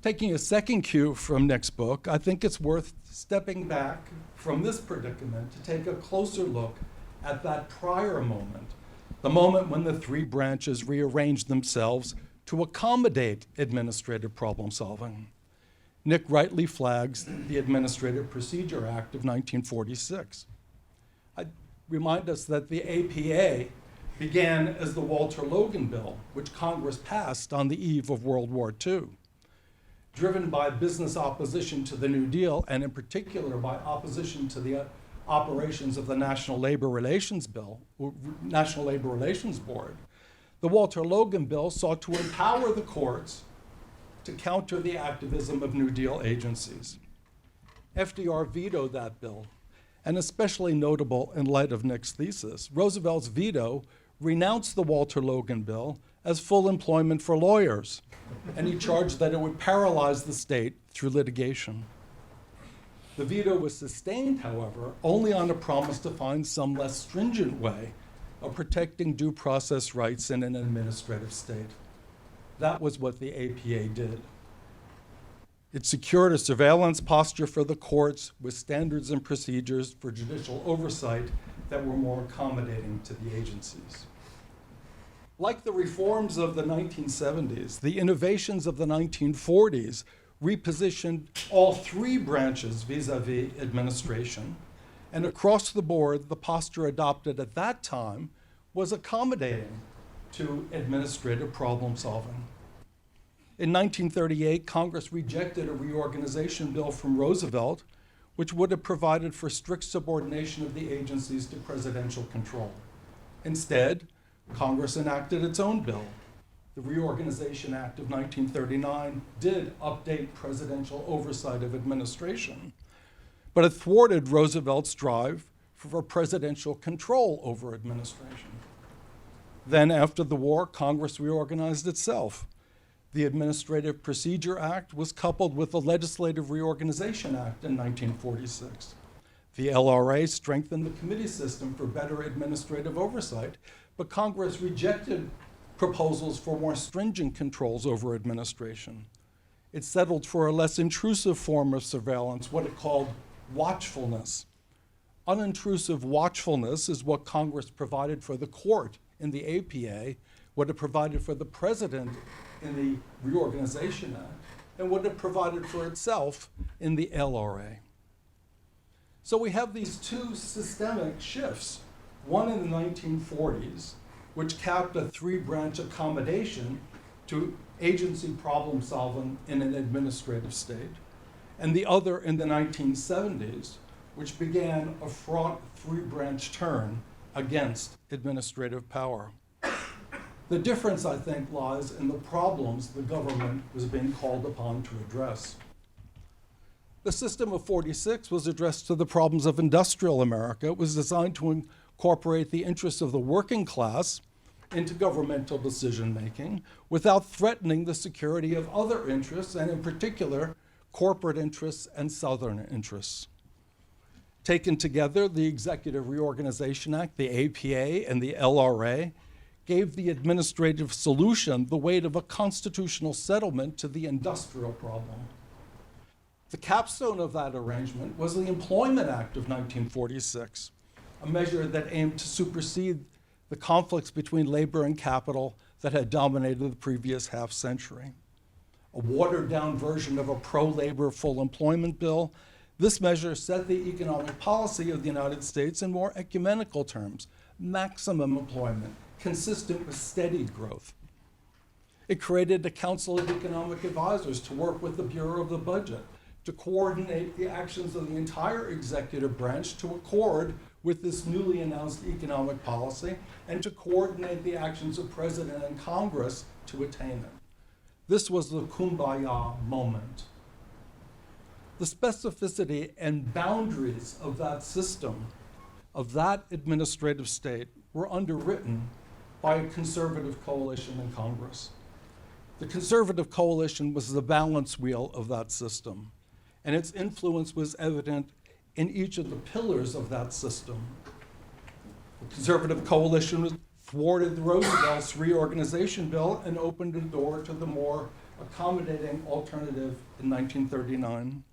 Taking a second cue from Nick's book, I think it's worth stepping back from this predicament to take a closer look at that prior moment, the moment when the three branches rearranged themselves to accommodate administrative problem solving. Nick rightly flags the Administrative Procedure Act of 1946. I remind us that the APA began as the Walter Logan Bill, which Congress passed on the eve of World War II. Driven by business opposition to the New Deal, and in particular by opposition to the operations of the National Labor Relations Board, the Walter Logan Bill sought to empower the courts to counter the activism of New Deal agencies. FDR vetoed that bill, and especially notable in light of Nick's thesis, Roosevelt's veto renounced the Walter Logan Bill as full employment for lawyers, and he charged that it would paralyze the state through litigation. The veto was sustained, however, only on a promise to find some less stringent way of protecting due process rights in an administrative state. That was what the APA did. It secured a surveillance posture for the courts with standards and procedures for judicial oversight that were more accommodating to the agencies. Like the reforms of the 1970s, the innovations of the 1940s repositioned all three branches vis-a-vis administration, and across the board, the posture adopted at that time was accommodating to administrative problem solving. In 1938, Congress rejected a reorganization bill from Roosevelt, which would have provided for strict subordination of the agencies to presidential control. Instead, Congress enacted its own bill. The Reorganization Act of 1939 did update presidential oversight of administration, but it thwarted Roosevelt's drive for presidential control over administration. Then, after the war, Congress reorganized itself. The Administrative Procedure Act was coupled with the Legislative Reorganization Act in 1946. The LRA strengthened the committee system for better administrative oversight, but Congress rejected proposals for more stringent controls over administration. It settled for a less intrusive form of surveillance, what it called watchfulness. Unintrusive watchfulness is what Congress provided for the court in the APA, what it provided for the president in the Reorganization Act, and what it provided for itself in the LRA. So we have these two systemic shifts, one in the 1940s, which capped a three-branch accommodation to agency problem solving in an administrative state, and the other in the 1970s, which began a fraught three-branch turn against administrative power. The difference, I think, lies in the problems the government was being called upon to address. The system of 46 was addressed to the problems of industrial America. It was designed to incorporate the interests of the working class intergovernmental decision-making without threatening the security of other interests, and in particular, corporate interests and Southern interests. Taken together, the Executive Reorganization Act, the APA, and the LRA gave the administrative solution the weight of a constitutional settlement to the industrial problem. The capstone of that arrangement was the Employment Act of 1946, a measure that aimed to supersede the conflicts between labor and capital that had dominated the previous half century. A watered-down version of a pro-labor full employment bill, this measure set the economic policy of the United States in more ecumenical terms: maximum employment, consistent with steady growth. It created a Council of Economic Advisors to work with the Bureau of the Budget, to coordinate the actions of the entire executive branch to accord with this newly announced economic policy, and to coordinate the actions of President and Congress to attain it. This was the kumbaya moment. The specificity and boundaries of that system, of that administrative state, were underwritten by a conservative coalition in Congress. The conservative coalition was the balance wheel of that system, and its influence was evident in each of the pillars of that system. The conservative coalition thwarted Roosevelt's reorganization bill and opened the door to the more accommodating alternative in 1939.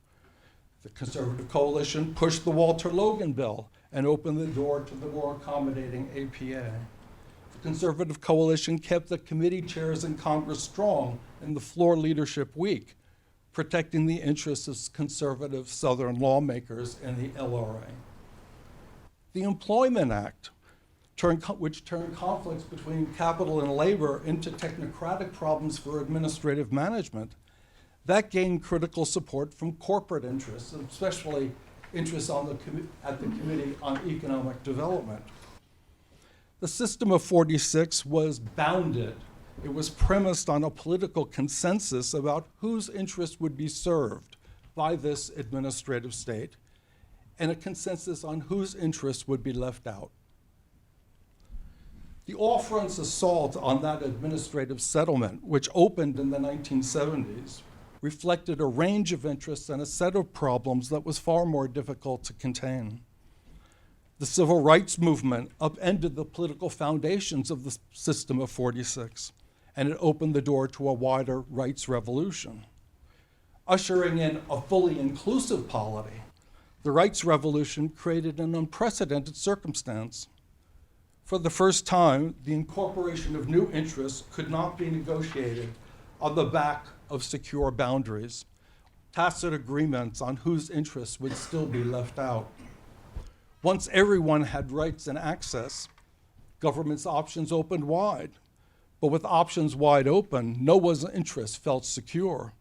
The conservative coalition pushed the Walter Logan bill and opened the door to the more accommodating APA. The conservative coalition kept the committee chairs in Congress strong and the floor leadership weak, protecting the interests of conservative Southern lawmakers and the LRA. The Employment Act, which turned conflicts between capital and labor into technocratic problems for administrative management, that gained critical support from corporate interests, especially interests at the Committee on Economic Development. The system of 46 was bounded. It was premised on a political consensus about whose interests would be served by this administrative state, and a consensus on whose interests would be left out. The all-fronts assault on that administrative settlement, which opened in the 1970s, reflected a range of interests and a set of problems that was far more difficult to contain. The civil rights movement upended the political foundations of the system of 46, and it opened the door to a wider rights revolution. Ushering in a fully inclusive polity, the rights revolution created an unprecedented circumstance. For the first time, the incorporation of new interests could not be negotiated on the back of secure boundaries, tacit agreements on whose interests would still be left out. Once everyone had rights and access, government's options opened wide. But with options wide open, no one's interest felt secure.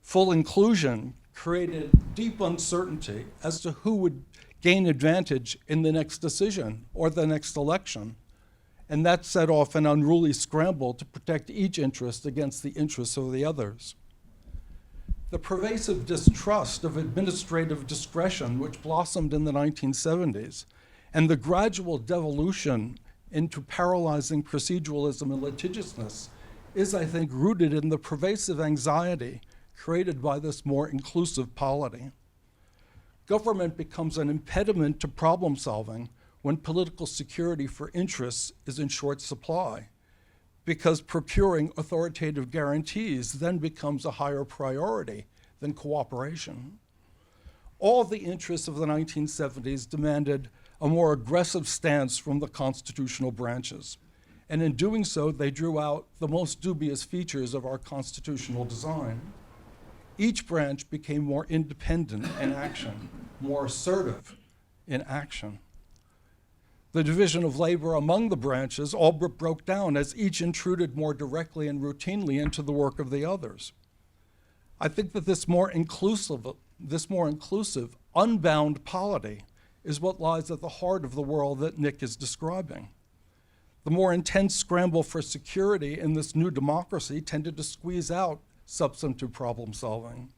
Full inclusion created deep uncertainty as to who would gain advantage in the next decision or the next election. And that set off an unruly scramble to protect each interest against the interests of the others. The pervasive distrust of administrative discretion, which blossomed in the 1970s, and the gradual devolution into paralyzing proceduralism and litigiousness is, I think, rooted in the pervasive anxiety created by this more inclusive polity. Government becomes an impediment to problem solving when political security for interests is in short supply, because procuring authoritative guarantees then becomes a higher priority than cooperation. All the interests of the 1970s demanded a more aggressive stance from the constitutional branches, and in doing so, they drew out the most dubious features of our constitutional design. Each branch became more independent in action, more assertive in action. The division of labor among the branches all but broke down as each intruded more directly and routinely into the work of the others. I think that this more inclusive, unbound polity is what lies at the heart of the world that Nick is describing. The more intense scramble for security in this new democracy tended to squeeze out substantive problem solving.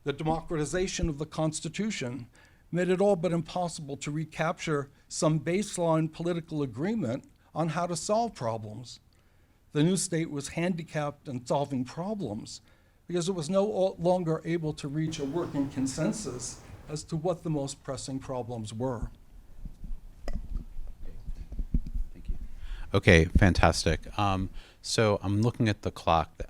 The democratization of the Constitution made it all but impossible to recapture some baseline political agreement on how to solve problems. The new state was handicapped in solving problems because it was no longer able to reach a working consensus as to what the most pressing problems were. Thank you. Okay, fantastic. So I'm looking at the clock.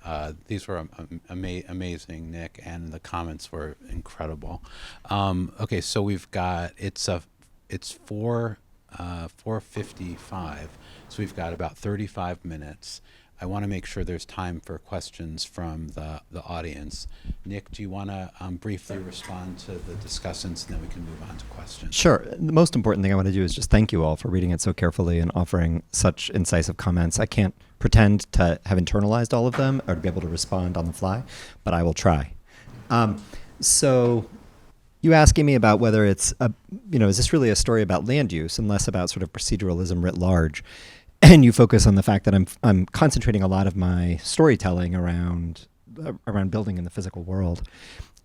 These were amazing, Nick, and the comments were incredible. Okay, so we've got it's 4:55, so we've got about 35 minutes. I want to make sure there's time for questions from the audience. Nick, do you want to briefly respond to the discussants, and then we can move on to questions? Sure. The most important thing I want to do is just thank you all for reading it so carefully and offering such incisive comments. I can't pretend to have internalized all of them or to be able to respond on the fly, but I will try. So you asking me about whether it's, is this really a story about land use and less about sort of proceduralism writ large? And you focus on the fact that I'm concentrating a lot of my storytelling around building in the physical world.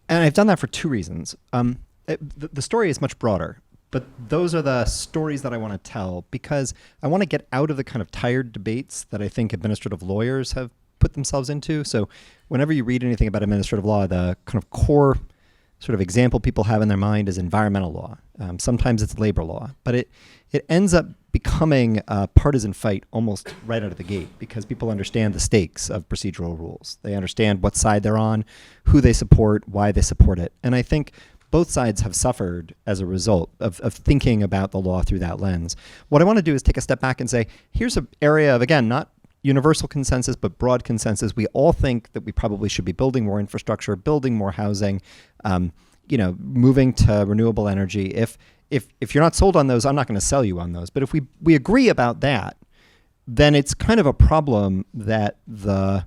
And I've done that for two reasons. The story is much broader, but those are the stories that I want to tell because I want to get out of the kind of tired debates that I think administrative lawyers have put themselves into. So whenever you read anything about administrative law, the kind of core sort of example people have in their mind is environmental law. Sometimes it's labor law, but it ends up becoming a partisan fight almost right out of the gate because people understand the stakes of procedural rules. They understand what side they're on, who they support, why they support it. And I think both sides have suffered as a result of thinking about the law through that lens. What I want to do is take a step back and say, here's an area of, again, not universal consensus, but broad consensus. We all think that we probably should be building more infrastructure, building more housing, moving to renewable energy. If you're not sold on those, I'm not going to sell you on those. But if we agree about that, then it's kind of a problem that the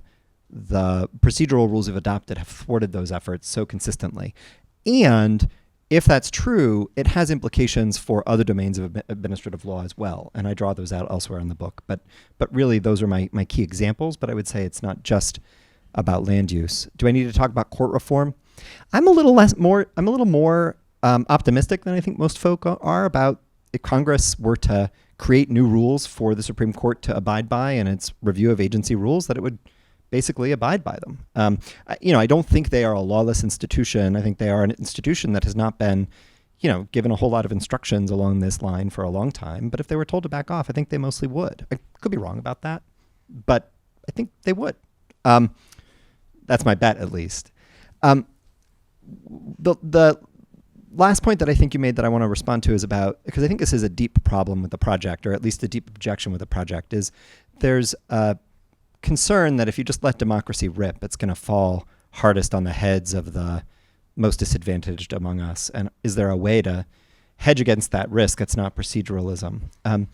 procedural rules we've adopted have thwarted those efforts so consistently. And if that's true, it has implications for other domains of administrative law as well. And I draw those out elsewhere in the book. But really, those are my key examples. But I would say it's not just about land use. Do I need to talk about court reform? I'm a little more optimistic than I think most folk are about if Congress were to create new rules for the Supreme Court to abide by in its review of agency rules, that it would basically abide by them. I don't think they are a lawless institution. I think they are an institution that has not been, given a whole lot of instructions along this line for a long time. But if they were told to back off, I think they mostly would. I could be wrong about that, but I think they would. That's my bet, at least. The last point that I think you made that I want to respond to is about, because I think this is a deep problem with the project, or at least a deep objection with the project, is there's a concern that if you just let democracy rip, it's going to fall hardest on the heads of the most disadvantaged among us. And is there a way to hedge against that risk that's not proceduralism? And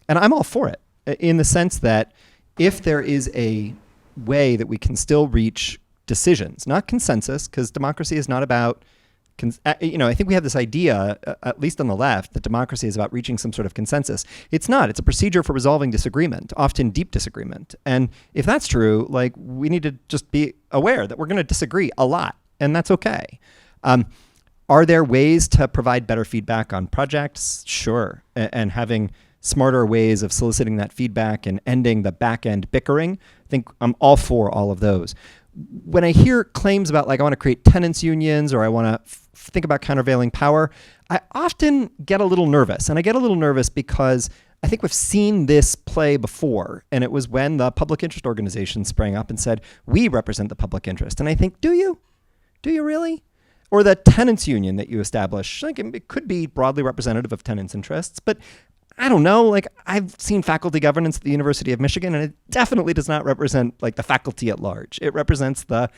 I'm all for it, in the sense that if there is a way that we can still reach decisions, not consensus, because democracy is not about I think we have this idea, at least on the left, that democracy is about reaching some sort of consensus. It's not. It's a procedure for resolving disagreement, often deep disagreement. And if that's true, we need to just be aware that we're going to disagree a lot, and that's okay. Are there ways to provide better feedback on projects? Sure. And having smarter ways of soliciting that feedback and ending the back-end bickering, I think I'm all for all of those. When I hear claims about I want to create tenants unions or I want to think about countervailing power, I often get a little nervous. And I get a little nervous because I think we've seen this play before. And it was when the public interest organization sprang up and said, we represent the public interest. And I think, do you? Do you really? Or the tenants union that you establish, it could be broadly representative of tenants' interests, but I don't know, I've seen faculty governance at the University of Michigan, and it definitely does not represent the faculty at large. It represents the,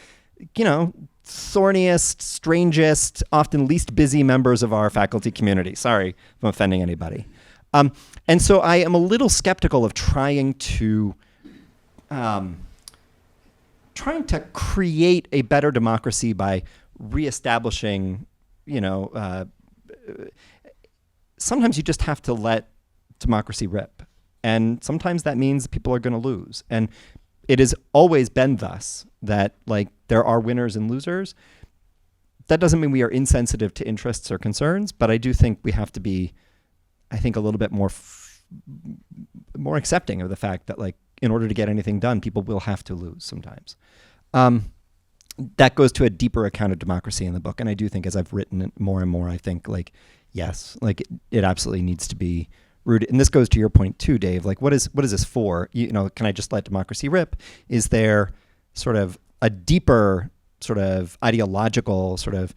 thorniest, strangest, often least busy members of our faculty community. Sorry if I'm offending anybody. And so I am a little skeptical of trying to create a better democracy by reestablishing, sometimes you just have to let democracy rip. And sometimes that means people are going to lose. And it has always been thus that there are winners and losers. That doesn't mean we are insensitive to interests or concerns, but I do think we have to be, a little bit more more accepting of the fact that, like, in order to get anything done, people will have to lose sometimes. That goes to a deeper account of democracy in the book. And I do think, as I've written it more and more, I think, like, yes, like it absolutely needs to be rooted. And this goes to your point too, Dave. Like, what is this for? You know, can I just let democracy rip? Is there sort of a deeper sort of ideological sort of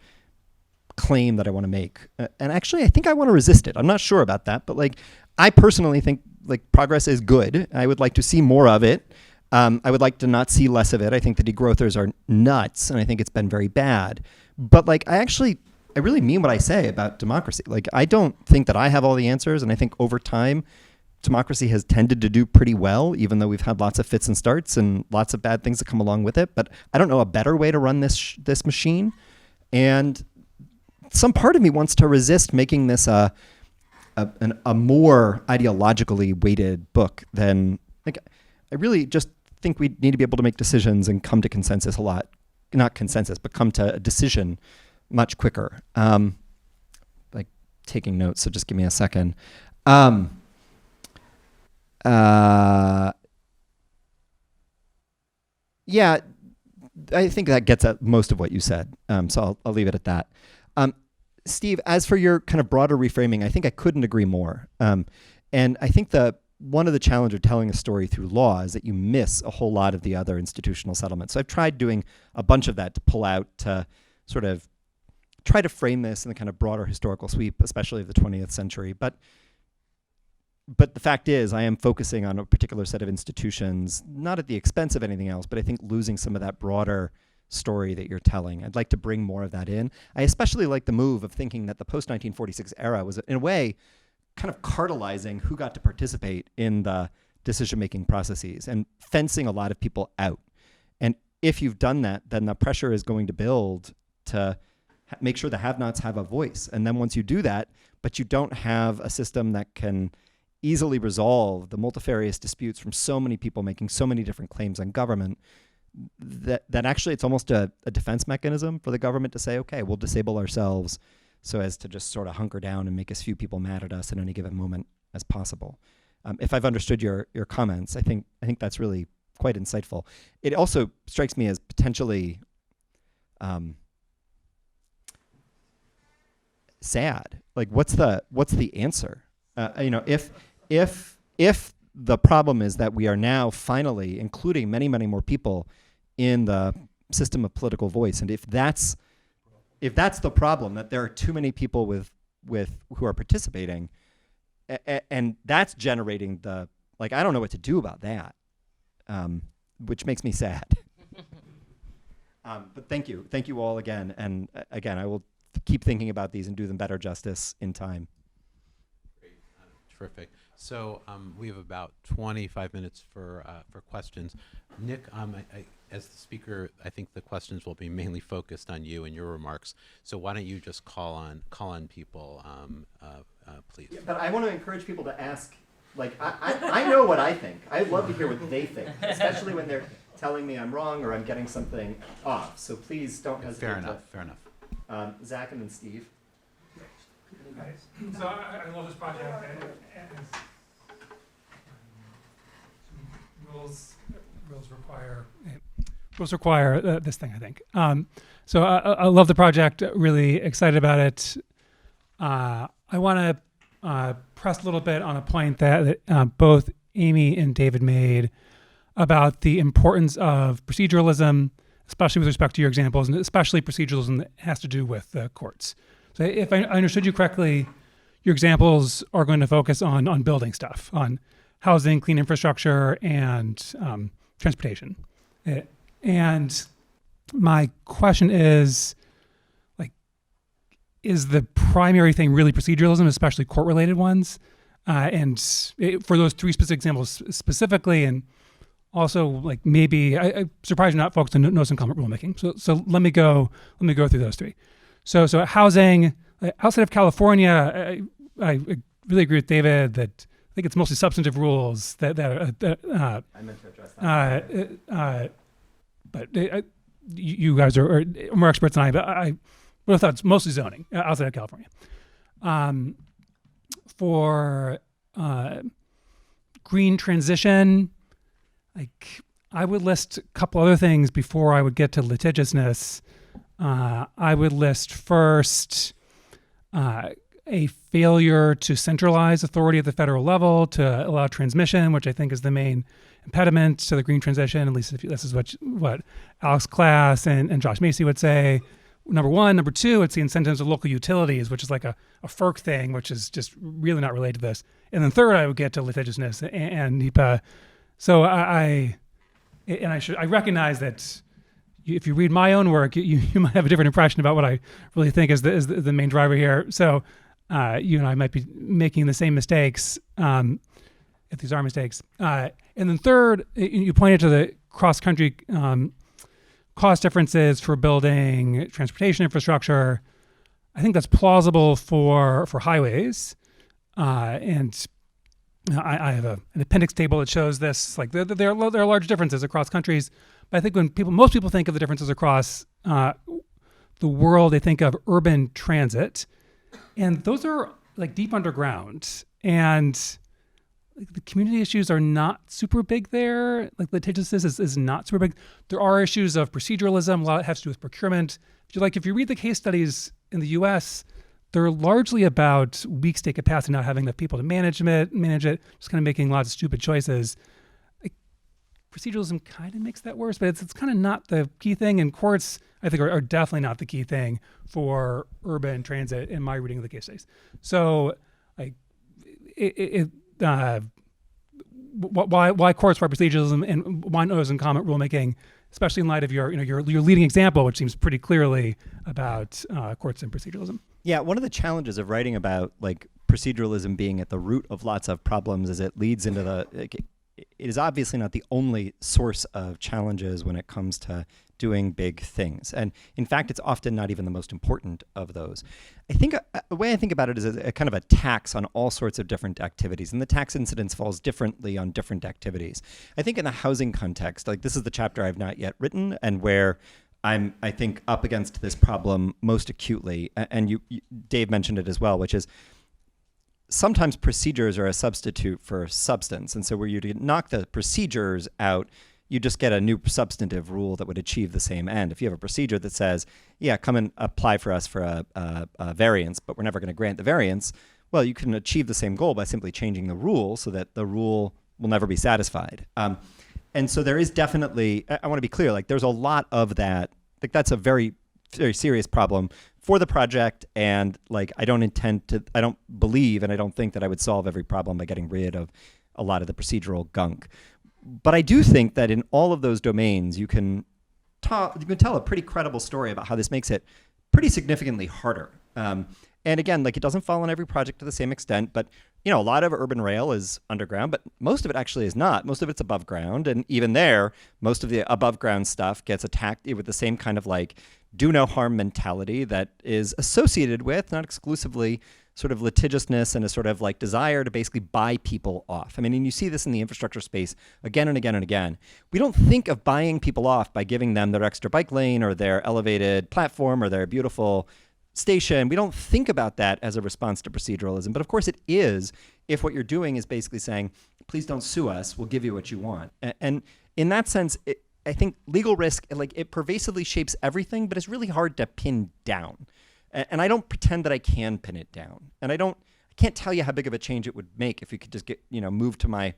claim that I want to make? And actually, I think I want to resist it. I'm not sure about that, but like, I personally think like progress is good. I would like to see more of it. I would like to not see less of it. I think the degrowthers are nuts, and I think it's been very bad. But like, I really mean what I say about democracy. Like, I don't think that I have all the answers, and I think over time, democracy has tended to do pretty well, even though we've had lots of fits and starts and lots of bad things that come along with it. But I don't know a better way to run this machine. And some part of me wants to resist making this a more ideologically weighted book than, like, I really just think we need to be able to make decisions and come to consensus a lot, not consensus, but come to a decision much quicker. Like taking notes, so just give me a second. Yeah, I think that gets at most of what you said. So I'll leave it at that. Steve, as for your kind of broader reframing, I think I couldn't agree more. And I think one of the challenges of telling a story through law is that you miss a whole lot of the other institutional settlements. So I've tried doing a bunch of that to pull out to sort of try to frame this in the kind of broader historical sweep, especially of the 20th century. But the fact is, I am focusing on a particular set of institutions, not at the expense of anything else, but I think losing some of that broader story that you're telling. I'd like to bring more of that in. I especially like the move of thinking that the post-1946 era was, in a way, kind of cartelizing who got to participate in the decision-making processes and fencing a lot of people out. And if you've done that, then the pressure is going to build to make sure the have-nots have a voice. And then once you do that, but you don't have a system that can easily resolve the multifarious disputes from so many people making so many different claims on government, that actually it's almost a defense mechanism for the government to say, okay, we'll disable ourselves so as to just sort of hunker down and make as few people mad at us at any given moment as possible. If I've understood your comments, I think that's really quite insightful. It also strikes me as potentially sad. Like, what's the answer? If the problem is that we are now finally including many, many more people in the system of political voice, and if that's the problem, that there are too many people with who are participating, and that's generating I don't know what to do about that, which makes me sad. But thank you all again, and again, I will keep thinking about these and do them better justice in time. Great, terrific. So we have about 25 minutes for questions. Nick, as the speaker, I think the questions will be mainly focused on you and your remarks. So why don't you just call on people, please? Yeah, but I want to encourage people to ask. Like, I know what I think. I'd love to hear what they think, especially when they're telling me I'm wrong or I'm getting something off. So please don't hesitate. Fair enough. Zach and then Steve. So I love this project, and rules require this thing, I think. So I love the project, really excited about it. I want to press a little bit on a point that both Amy and David made about the importance of proceduralism, especially with respect to your examples, and especially proceduralism that has to do with the courts. So if I understood you correctly, your examples are going to focus on building stuff, on housing, clean infrastructure, and transportation. And my question is, is the primary thing really proceduralism, especially court-related ones? For those three specific examples specifically, and also maybe I'm surprised you're not focused on notice and comment rulemaking. So let me go through those three. So housing outside of California, I really agree with David that I think it's mostly substantive rules that I meant to address that. but you guys are more experts than I. But I would have thought it's mostly zoning outside of California. For green transition, like I would list a couple other things before I would get to litigiousness. I would list first a failure to centralize authority at the federal level to allow transmission, which I think is the main impediment to the green transition, at least if this is what Alex Klass and Josh Macy would say. Number one. Number two, it's the incentives of local utilities, which is like a FERC thing, which is just really not related to this. And then third, I would get to litigiousness and NEPA. So I recognize that if you read my own work, you might have a different impression about what I really think is the main driver here. So you and I might be making the same mistakes, if these are mistakes. And then third, you pointed to the cross-country cost differences for building transportation infrastructure. I think that's plausible for highways. And I have an appendix table that shows this. Like there are large differences across countries. But I think when most people think of the differences across the world, they think of urban transit. And those are like deep underground. And the community issues are not super big there. Like litigiousness is not super big. There are issues of proceduralism. A lot has to do with procurement. If you read the case studies in the U.S., they're largely about weak state capacity, not having enough people to manage it, just kind of making lots of stupid choices. Like, proceduralism kind of makes that worse, but it's kind of not the key thing. And courts, I think, are definitely not the key thing for urban transit in my reading of the case studies. So, like, why courts, why proceduralism, and why notice and comment rulemaking, especially in light of your leading example, which seems pretty clearly about courts and proceduralism. Yeah, one of the challenges of writing about like proceduralism being at the root of lots of problems is it leads into it is obviously not the only source of challenges when it comes to doing big things. And in fact, it's often not even the most important of those. I think the way I think about it is a kind of a tax on all sorts of different activities, and the tax incidence falls differently on different activities. I think in the housing context, like this is the chapter I've not yet written and where I'm, I think, up against this problem most acutely. And you Dave mentioned it as well, which is sometimes procedures are a substitute for substance. And so where you knock the procedures out, you just get a new substantive rule that would achieve the same end. If you have a procedure that says, yeah, come and apply for us for a variance, but we're never going to grant the variance, well, you can achieve the same goal by simply changing the rule so that the rule will never be satisfied. And so there is definitely, I want to be clear, like there's a lot of that. Like that's a very, very serious problem for the project. And like, I don't believe, and I don't think that I would solve every problem by getting rid of a lot of the procedural gunk. But I do think that in all of those domains, you can tell a pretty credible story about how this makes it pretty significantly harder. And again, like it doesn't fall on every project to the same extent, but you know, a lot of urban rail is underground, but most of it actually is not. Most of it's above ground. And even there, most of the above ground stuff gets attacked with the same kind of like do no harm mentality that is associated with, not exclusively, sort of litigiousness and a sort of like desire to basically buy people off. I mean, and you see this in the infrastructure space again and again and again. We don't think of buying people off by giving them their extra bike lane or their elevated platform or their beautiful station. We don't think about that as a response to proceduralism, but of course it is if what you're doing is basically saying, please don't sue us, we'll give you what you want. And in that sense, I think legal risk, like it pervasively shapes everything, but it's really hard to pin down. And I don't pretend that I can pin it down. And I can't tell you how big of a change it would make if you could just get, move to my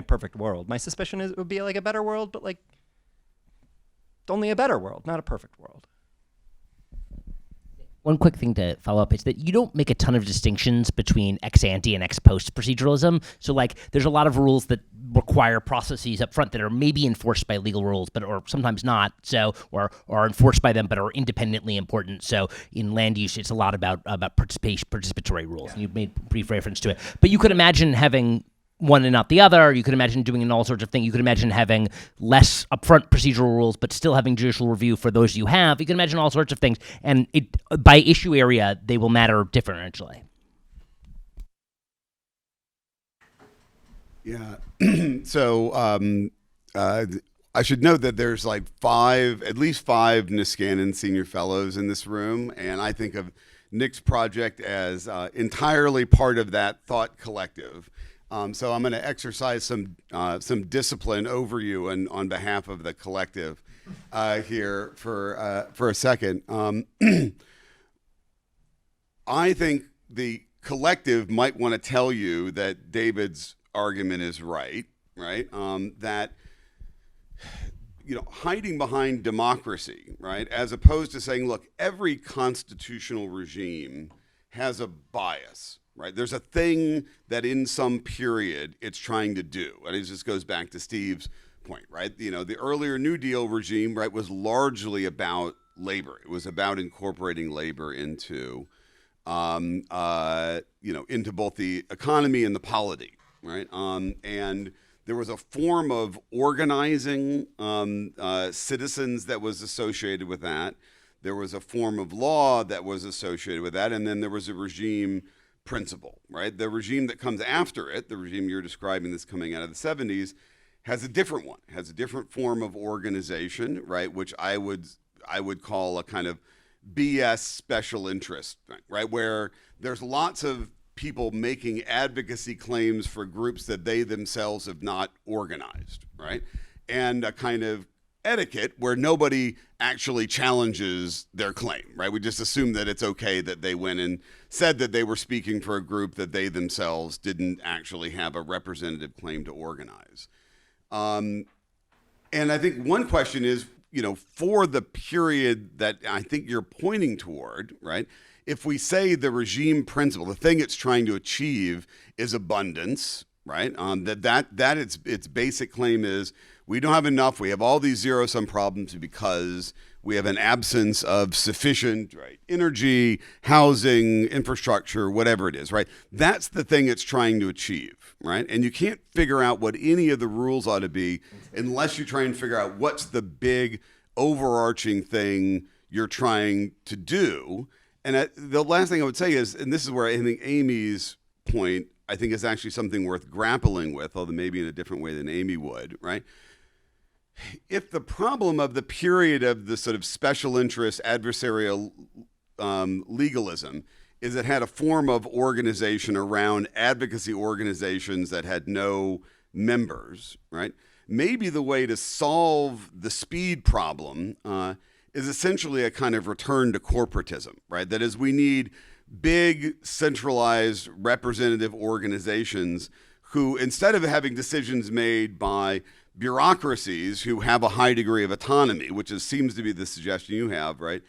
perfect world. My suspicion is it would be like a better world, but like only a better world, not a perfect world. One quick thing to follow up is that you don't make a ton of distinctions between ex ante and ex post proceduralism. So like there's a lot of rules that require processes up front that are maybe enforced by legal rules, but or sometimes not. So or are enforced by them, but are independently important. So in land use, it's a lot about participatory rules. And you made brief reference to it. But you could imagine having one and not the other. You could imagine doing all sorts of things. You could imagine having less upfront procedural rules, but still having judicial review for those you have. You can imagine all sorts of things. And by issue area, they will matter differentially. Yeah. So I should note that there's like at least five Niskanen Senior Fellows in this room. And I think of Nick's project as entirely part of that thought collective. So I'm going to exercise some discipline over you and on behalf of the collective here for a second. I think the collective might want to tell you that David's argument is right? That hiding behind democracy, right, as opposed to saying, look, every constitutional regime has a bias, right? There's a thing that in some period it's trying to do. And it just goes back to Steve's point, right? The earlier New Deal regime, right, was largely about labor. It was about incorporating labor into, into both the economy and the polity, right? And there was a form of organizing citizens that was associated with that. There was a form of law that was associated with that. And then there was a regime principle, right? The regime that comes after it, the regime you're describing that's coming out of the 70s, has a different one, has a different form of organization, right? Which I would call a kind of BS special interest, right? Where there's lots of people making advocacy claims for groups that they themselves have not organized, right? And a kind of etiquette where nobody actually challenges their claim, right? We just assume that it's okay that they went and said that they were speaking for a group that they themselves didn't actually have a representative claim to organize. And I think one question is, for the period that I think you're pointing toward, right? If we say the regime principle, the thing it's trying to achieve is abundance, right? That its basic claim is we don't have enough. We have all these zero-sum problems because we have an absence of sufficient, right, energy, housing, infrastructure, whatever it is, right? That's the thing it's trying to achieve, right? And you can't figure out what any of the rules ought to be unless you try and figure out what's the big overarching thing you're trying to do. And the last thing I would say is, and this is where I think Amy's point, I think, is actually something worth grappling with, although maybe in a different way than Amy would, right? If the problem of the period of the sort of special interest adversarial legalism is it had a form of organization around advocacy organizations that had no members, right? Maybe the way to solve the speed problem is essentially a kind of return to corporatism, right? That is, we need big, centralized, representative organizations who, instead of having decisions made by bureaucracies who have a high degree of autonomy, which seems to be the suggestion you have, right?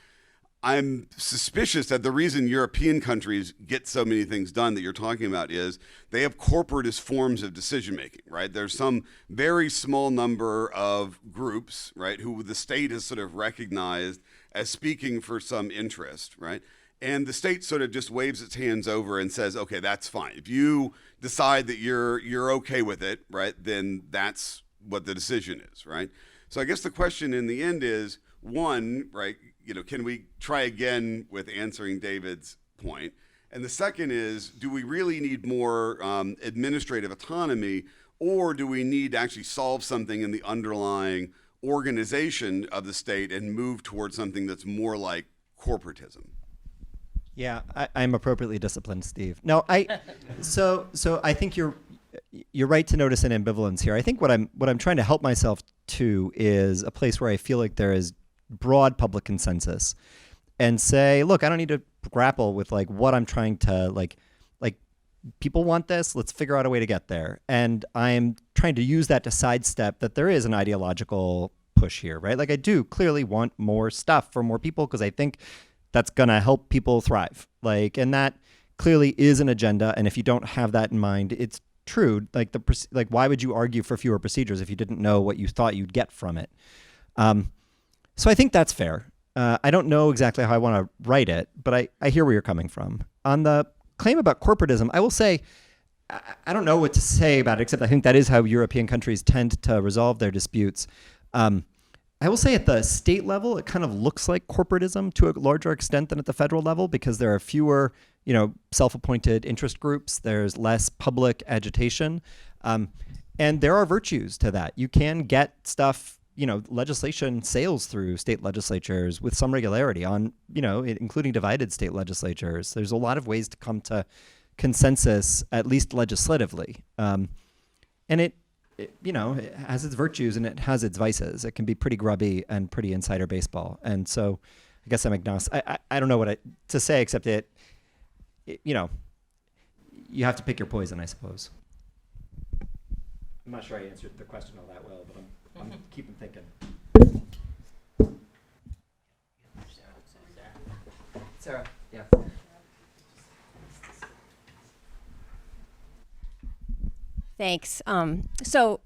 I'm suspicious that the reason European countries get so many things done that you're talking about is they have corporatist forms of decision making, right? There's some very small number of groups, right, who the state has sort of recognized as speaking for some interest, right? And the state sort of just waves its hands over and says, okay, that's fine. If you decide that you're okay with it, right, then that's what the decision is, right? So I guess the question in the end is, one, right, can we try again with answering David's point? And the second is, do we really need more administrative autonomy, or do we need to actually solve something in the underlying organization of the state and move towards something that's more like corporatism? Yeah, I'm appropriately disciplined, Steve. No, so I think you're right to notice an ambivalence here. I think what I'm trying to help myself to is a place where I feel like there is broad public consensus, and say, look, I don't need to grapple with like what I'm trying to like people want this, let's figure out a way to get there. And I'm trying to use that to sidestep that there is an ideological push here, right? Like I do clearly want more stuff for more people because I think that's going to help people thrive. And that clearly is an agenda. And if you don't have that in mind, it's true. Why would you argue for fewer procedures if you didn't know what you thought you'd get from it? So I think that's fair. I don't know exactly how I want to write it, but I hear where you're coming from. On the claim about corporatism, I will say, I don't know what to say about it, except I think that is how European countries tend to resolve their disputes. I will say at the state level, it kind of looks like corporatism to a larger extent than at the federal level, because there are fewer, self-appointed interest groups. There's less public agitation. And there are virtues to that. You can get stuff, legislation sails through state legislatures with some regularity on, including divided state legislatures. There's a lot of ways to come to consensus, at least legislatively. And it has its virtues and it has its vices. It can be pretty grubby and pretty insider baseball. And so I guess I'm agnostic. I don't know what to say except you have to pick your poison, I suppose. I'm not sure I answered the question all that well, but I'm keeping thinking. Sarah, yeah. Thanks. So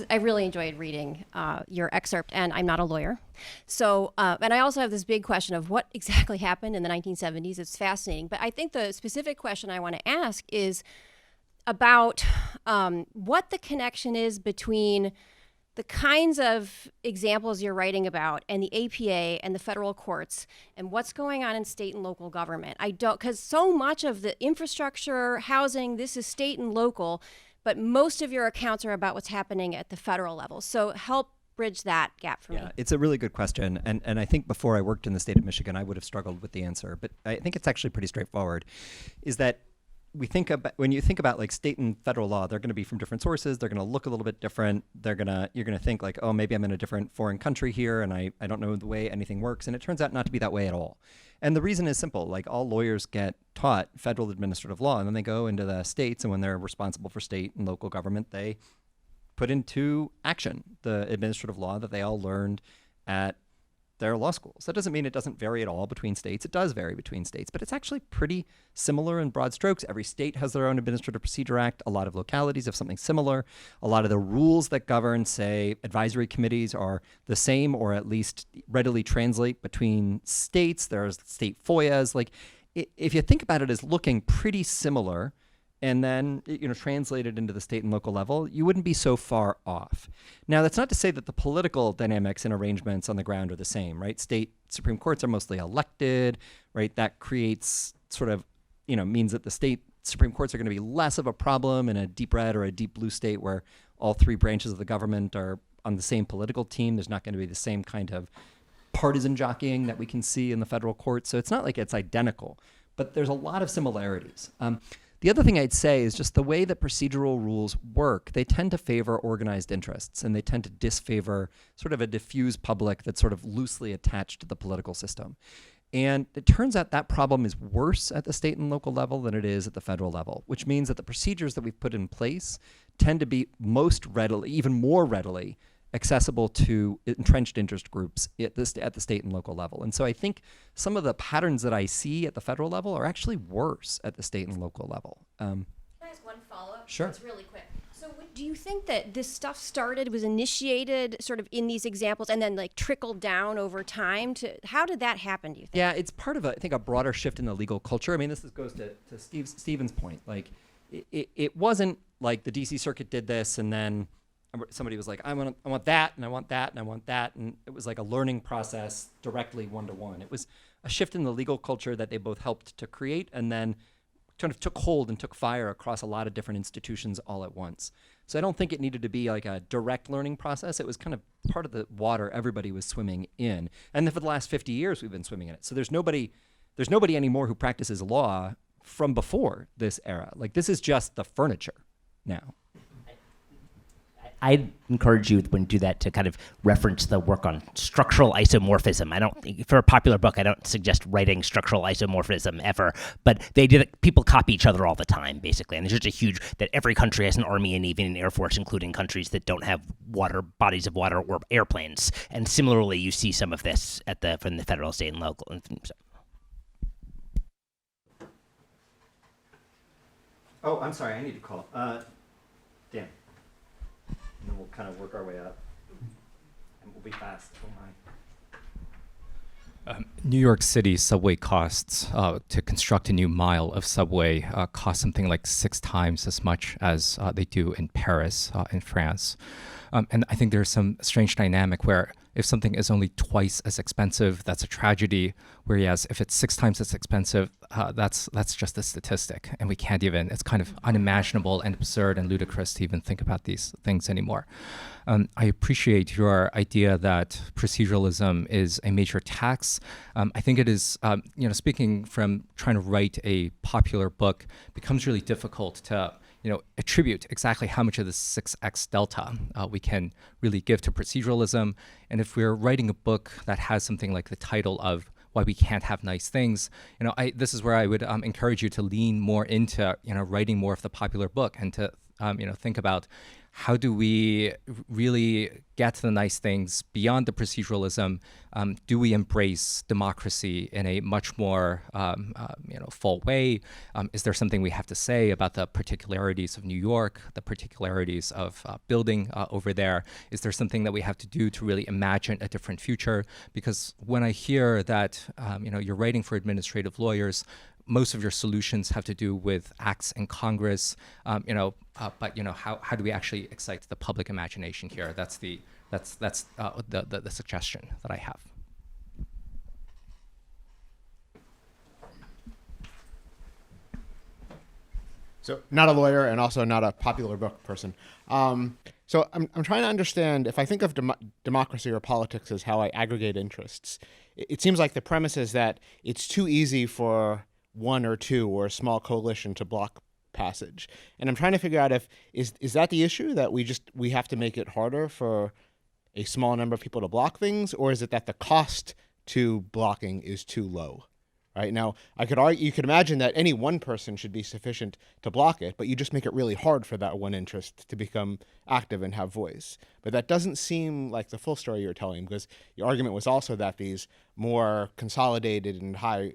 I really enjoyed reading your excerpt, and I'm not a lawyer. So, and I also have this big question of what exactly happened in the 1970s. It's fascinating. But I think the specific question I want to ask is about what the connection is between the kinds of examples you're writing about and the APA and the federal courts and what's going on in state and local government. Because so much of the infrastructure, housing, this is state and local, but most of your accounts are about what's happening at the federal level. So help bridge that gap for me. Yeah, it's a really good question. And I think before I worked in the state of Michigan, I would have struggled with the answer. But I think it's actually pretty straightforward, is that when you think about like state and federal law, they're going to be from different sources. They're going to look a little bit different. You're going to think like, oh, maybe I'm in a different foreign country here and I don't know the way anything works. And it turns out not to be that way at all. And the reason is simple. Like all lawyers get taught federal administrative law and then they go into the states, and when they're responsible for state and local government, they put into action the administrative law that they all learned at their law schools. That doesn't mean it doesn't vary at all between states. It does vary between states, but it's actually pretty similar in broad strokes. Every state has their own Administrative Procedure Act. A lot of localities have something similar. A lot of the rules that govern, say, advisory committees are the same, or at least readily translate between states. There's state FOIAs. Like, if you think about it as looking pretty similar, and then translated into the state and local level, you wouldn't be so far off. Now, that's not to say that the political dynamics and arrangements on the ground are the same, right? State Supreme Courts are mostly elected, right? That creates sort of, means that the state Supreme Courts are going to be less of a problem in a deep red or a deep blue state where all three branches of the government are on the same political team. There's not going to be the same kind of partisan jockeying that we can see in the federal courts. So it's not like it's identical, but there's a lot of similarities. The other thing I'd say is just the way that procedural rules work, they tend to favor organized interests, and they tend to disfavor sort of a diffuse public that's sort of loosely attached to the political system. And it turns out that problem is worse at the state and local level than it is at the federal level, which means that the procedures that we've put in place tend to be most readily, even more readily, accessible to entrenched interest groups at the state and local level. And so I think some of the patterns that I see at the federal level are actually worse at the state and local level. Can I ask one follow-up? Sure. It's really quick. So do you think that this stuff was initiated sort of in these examples and then like trickled down over time? How did that happen, do you think? Yeah, it's part of, I think, a broader shift in the legal culture. I mean, this goes to Stephen's point. Like, it wasn't like the D.C. Circuit did this and then somebody was like, I want that, and I want that, and I want that. And it was like a learning process directly one-to-one. It was a shift in the legal culture that they both helped to create and then kind of took hold and took fire across a lot of different institutions all at once. So I don't think it needed to be like a direct learning process. It was kind of part of the water everybody was swimming in. And then for the last 50 years, we've been swimming in it. So there's nobody anymore who practices law from before this era. Like, this is just the furniture now. I'd encourage you when you do that to kind of reference the work on structural isomorphism. I don't think, for a popular book, I don't suggest writing structural isomorphism ever, but people copy each other all the time, basically. And there's just a huge, that every country has an army and navy and air force, including countries that don't have bodies of water or airplanes. And similarly, you see some of this from the federal, state, and local. So. Oh, I'm sorry, I need to call. Dan. And then we'll kind of work our way up. And we'll be fast. Oh my. New York City subway costs to construct a new mile of subway cost something like 6 times as much as they do in Paris, in France. And I think there's some strange dynamic where if something is only twice as expensive, that's a tragedy. Whereas if it's 6 times as expensive, that's just a statistic, and we can't even. It's kind of unimaginable and absurd and ludicrous to even think about these things anymore. I appreciate your idea that proceduralism is a major tax. I think it is, speaking from trying to write a popular book, becomes really difficult to attribute exactly how much of the 6x delta we can really give to proceduralism. And if we're writing a book that has something like the title of Why We Can't Have Nice Things, this is where I would encourage you to lean more into, writing more of the popular book and to, think about how do we really get to the nice things beyond the proceduralism? Do we embrace democracy in a much more full way? Is there something we have to say about the particularities of New York, the particularities of building over there? Is there something that we have to do to really imagine a different future? Because when I hear that you're writing for administrative lawyers, most of your solutions have to do with acts in Congress, but how do we actually excite the public imagination here? That's the suggestion that I have. So not a lawyer and also not a popular book person. So I'm trying to understand, if I think of democracy or politics as how I aggregate interests, it seems like the premise is that it's too easy for one or two or a small coalition to block passage. And I'm trying to figure out is that the issue, that we have to make it harder for a small number of people to block things, or is it that the cost to blocking is too low? Right now, you could imagine that any one person should be sufficient to block it, but you just make it really hard for that one interest to become active and have voice. But that doesn't seem like the full story you're telling, because your argument was also that these more consolidated and highly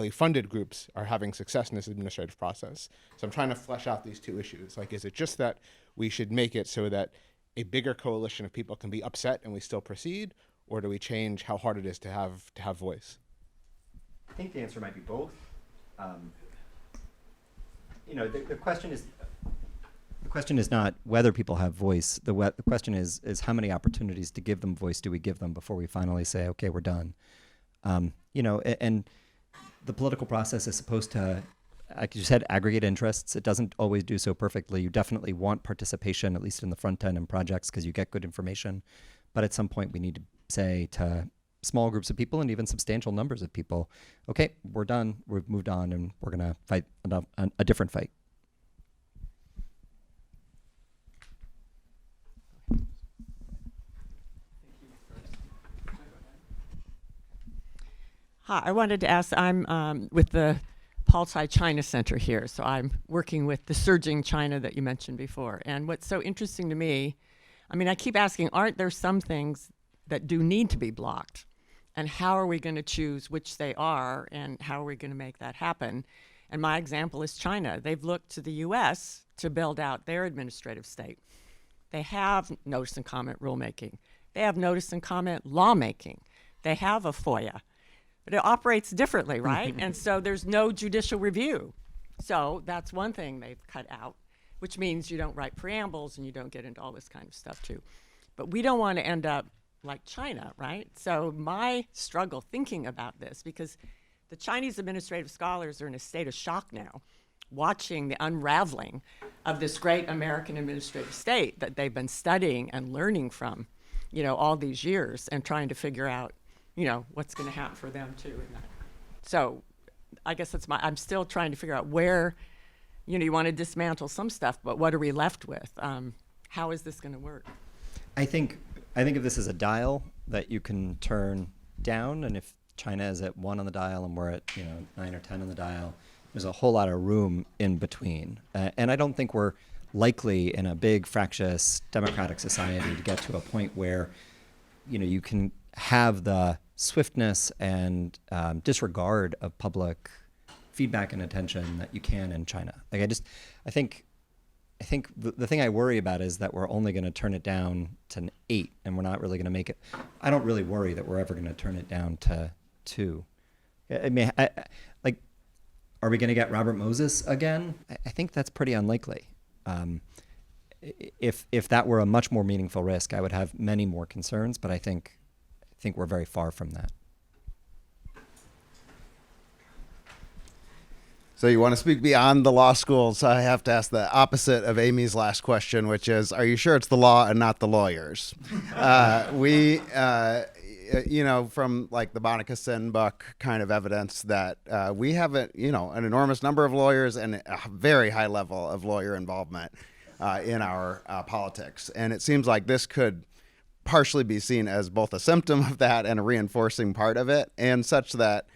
funded groups are having success in this administrative process. So I'm trying to flesh out these two issues. Like, is it just that we should make it so that a bigger coalition of people can be upset and we still proceed, or do we change how hard it is to have voice? I think the answer might be both. The question is not whether people have voice. The question is how many opportunities to give them voice do we give them before we finally say, okay, we're done. And the political process is supposed to, like you said, aggregate interests. It doesn't always do so perfectly. You definitely want participation, at least in the front end in projects, because you get good information. But at some point, we need to say to small groups of people and even substantial numbers of people, okay, we're done, we've moved on, and we're going to fight a different fight. Hi, I wanted to ask, I'm with the Paul Tsai China Center here, so I'm working with the surging China that you mentioned before. And what's so interesting to me, I keep asking, aren't there some things that do need to be blocked? And how are we going to choose which they are, and how are we going to make that happen? And my example is China. They've looked to the US to build out their administrative state. They have notice and comment rulemaking. They have notice and comment lawmaking. They have a FOIA. But it operates differently, right? And so there's no judicial review. So that's one thing they've cut out, which means you don't write preambles and you don't get into all this kind of stuff too. But we don't want to end up like China, right? So my struggle thinking about this, because the Chinese administrative scholars are in a state of shock now, watching the unraveling of this great American administrative state that they've been studying and learning from, all these years, and trying to figure out what's going to happen for them too. So I guess I'm still trying to figure out where, you want to dismantle some stuff, but what are we left with? How is this going to work? I think of this as a dial that you can turn down, and if China is at 1 on the dial and we're at 9 or 10 on the dial, there's a whole lot of room in between. And I don't think we're likely in a big fractious democratic society to get to a point where you can have the swiftness and disregard of public feedback and attention that you can in China. Like I think the thing I worry about is that we're only going to turn it down to an 8, and we're not really going to make it. I don't really worry that we're ever going to turn it down to 2. Are we going to get Robert Moses again? I think that's pretty unlikely. If that were a much more meaningful risk, I would have many more concerns. But I think think we're very far from that. So you want to speak beyond the law schools? I have to ask the opposite of Amy's last question, which is, are you sure it's the law and not the lawyers? From like the Monica Sin book kind of evidence that we have an enormous number of lawyers and a very high level of lawyer involvement in our politics. And it seems like this could partially be seen as both a symptom of that and a reinforcing part of it, and such that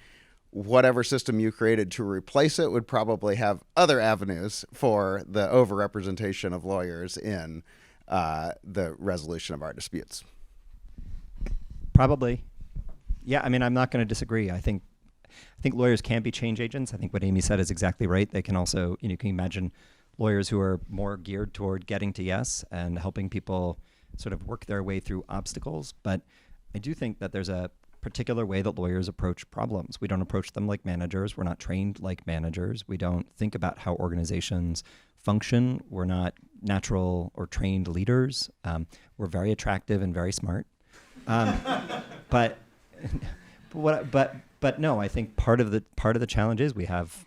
whatever system you created to replace it would probably have other avenues for the overrepresentation of lawyers in the resolution of our disputes. Probably. Yeah, I mean, I'm not going to disagree. I think lawyers can be change agents. I think what Amy said is exactly right. They can also, you can imagine lawyers who are more geared toward getting to yes and helping people sort of work their way through obstacles. But I do think that there's a particular way that lawyers approach problems. We don't approach them like managers. We're not trained like managers. We don't think about how organizations function. We're not natural or trained leaders. We're very attractive and very smart. But no, I think part of the challenge is we have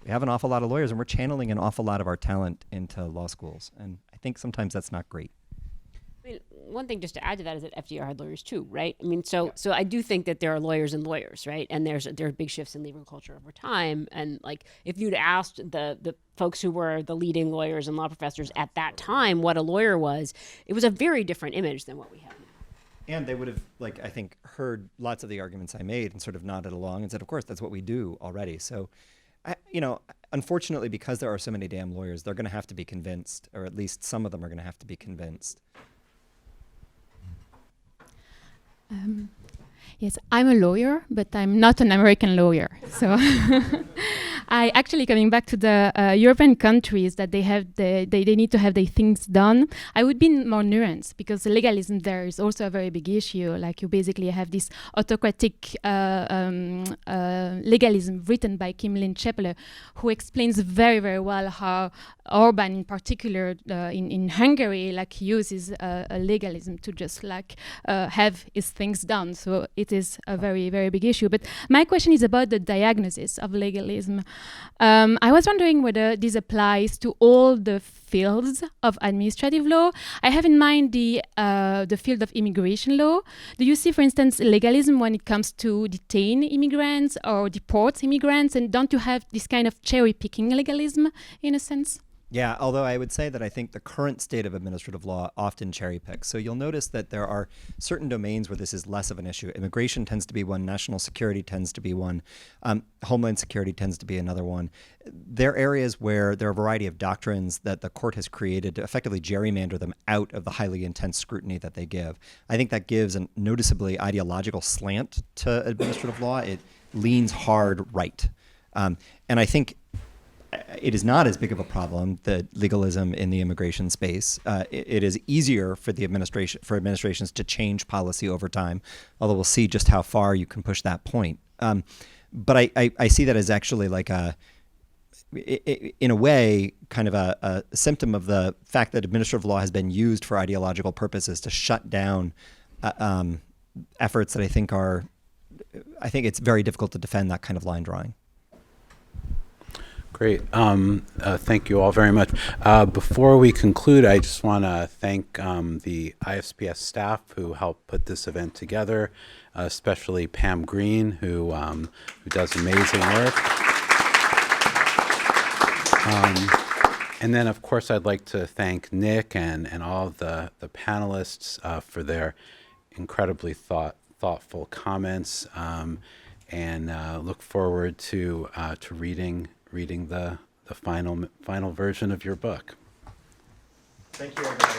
an awful lot of lawyers, and we're channeling an awful lot of our talent into law schools, and I think sometimes that's not great. I mean, one thing just to add to that is that FDR had lawyers too, right? I mean, so I do think that there are lawyers and lawyers, right? And there are big shifts in legal culture over time. And like, if you'd asked the folks who were the leading lawyers and law professors at that time what a lawyer was, it was a very different image than what we have now. And they would have, like, I think, heard lots of the arguments I made and sort of nodded along and said, of course, that's what we do already. So, unfortunately, because there are so many damn lawyers, they're going to have to be convinced, or at least some of them are going to have to be convinced. Yes, I'm a lawyer, but I'm not an American lawyer. So I actually, coming back to the European countries that they need to have their things done, I would be more nuanced, because the legalism there is also a very big issue. Like, you basically have this autocratic legalism written by Kim Lynn-Chepler, who explains very, very well how Orban in particular in Hungary uses a legalism to just have his things done. So it is a very, very big issue. But my question is about the diagnosis of legalism. I was wondering whether this applies to all the fields of administrative law. I have in mind the field of immigration law. Do you see, for instance, legalism when it comes to detain immigrants or deport immigrants? And don't you have this kind of cherry-picking legalism in a sense? Yeah, although I would say that I think the current state of administrative law often cherry picks. So you'll notice that there are certain domains where this is less of an issue. Immigration tends to be one, national security tends to be one, homeland security tends to be another one. There are areas where there are a variety of doctrines that the court has created to effectively gerrymander them out of the highly intense scrutiny that they give. I think that gives a noticeably ideological slant to administrative law. It leans hard right. And I think it is not as big of a problem, the legalism in the immigration space. It is easier for administrations to change policy over time, although we'll see just how far you can push that point. But I see that as actually like in a way, kind of a symptom of the fact that administrative law has been used for ideological purposes to shut down efforts that I think it's very difficult to defend that kind of line drawing. Great. Thank you all very much. Before we conclude, I just want to thank the ISPS staff who helped put this event together, especially Pam Green, who does amazing work. And then, of course, I'd like to thank Nick and all of the panelists for their incredibly thoughtful comments, and look forward to reading the final version of your book. Thank you, everybody.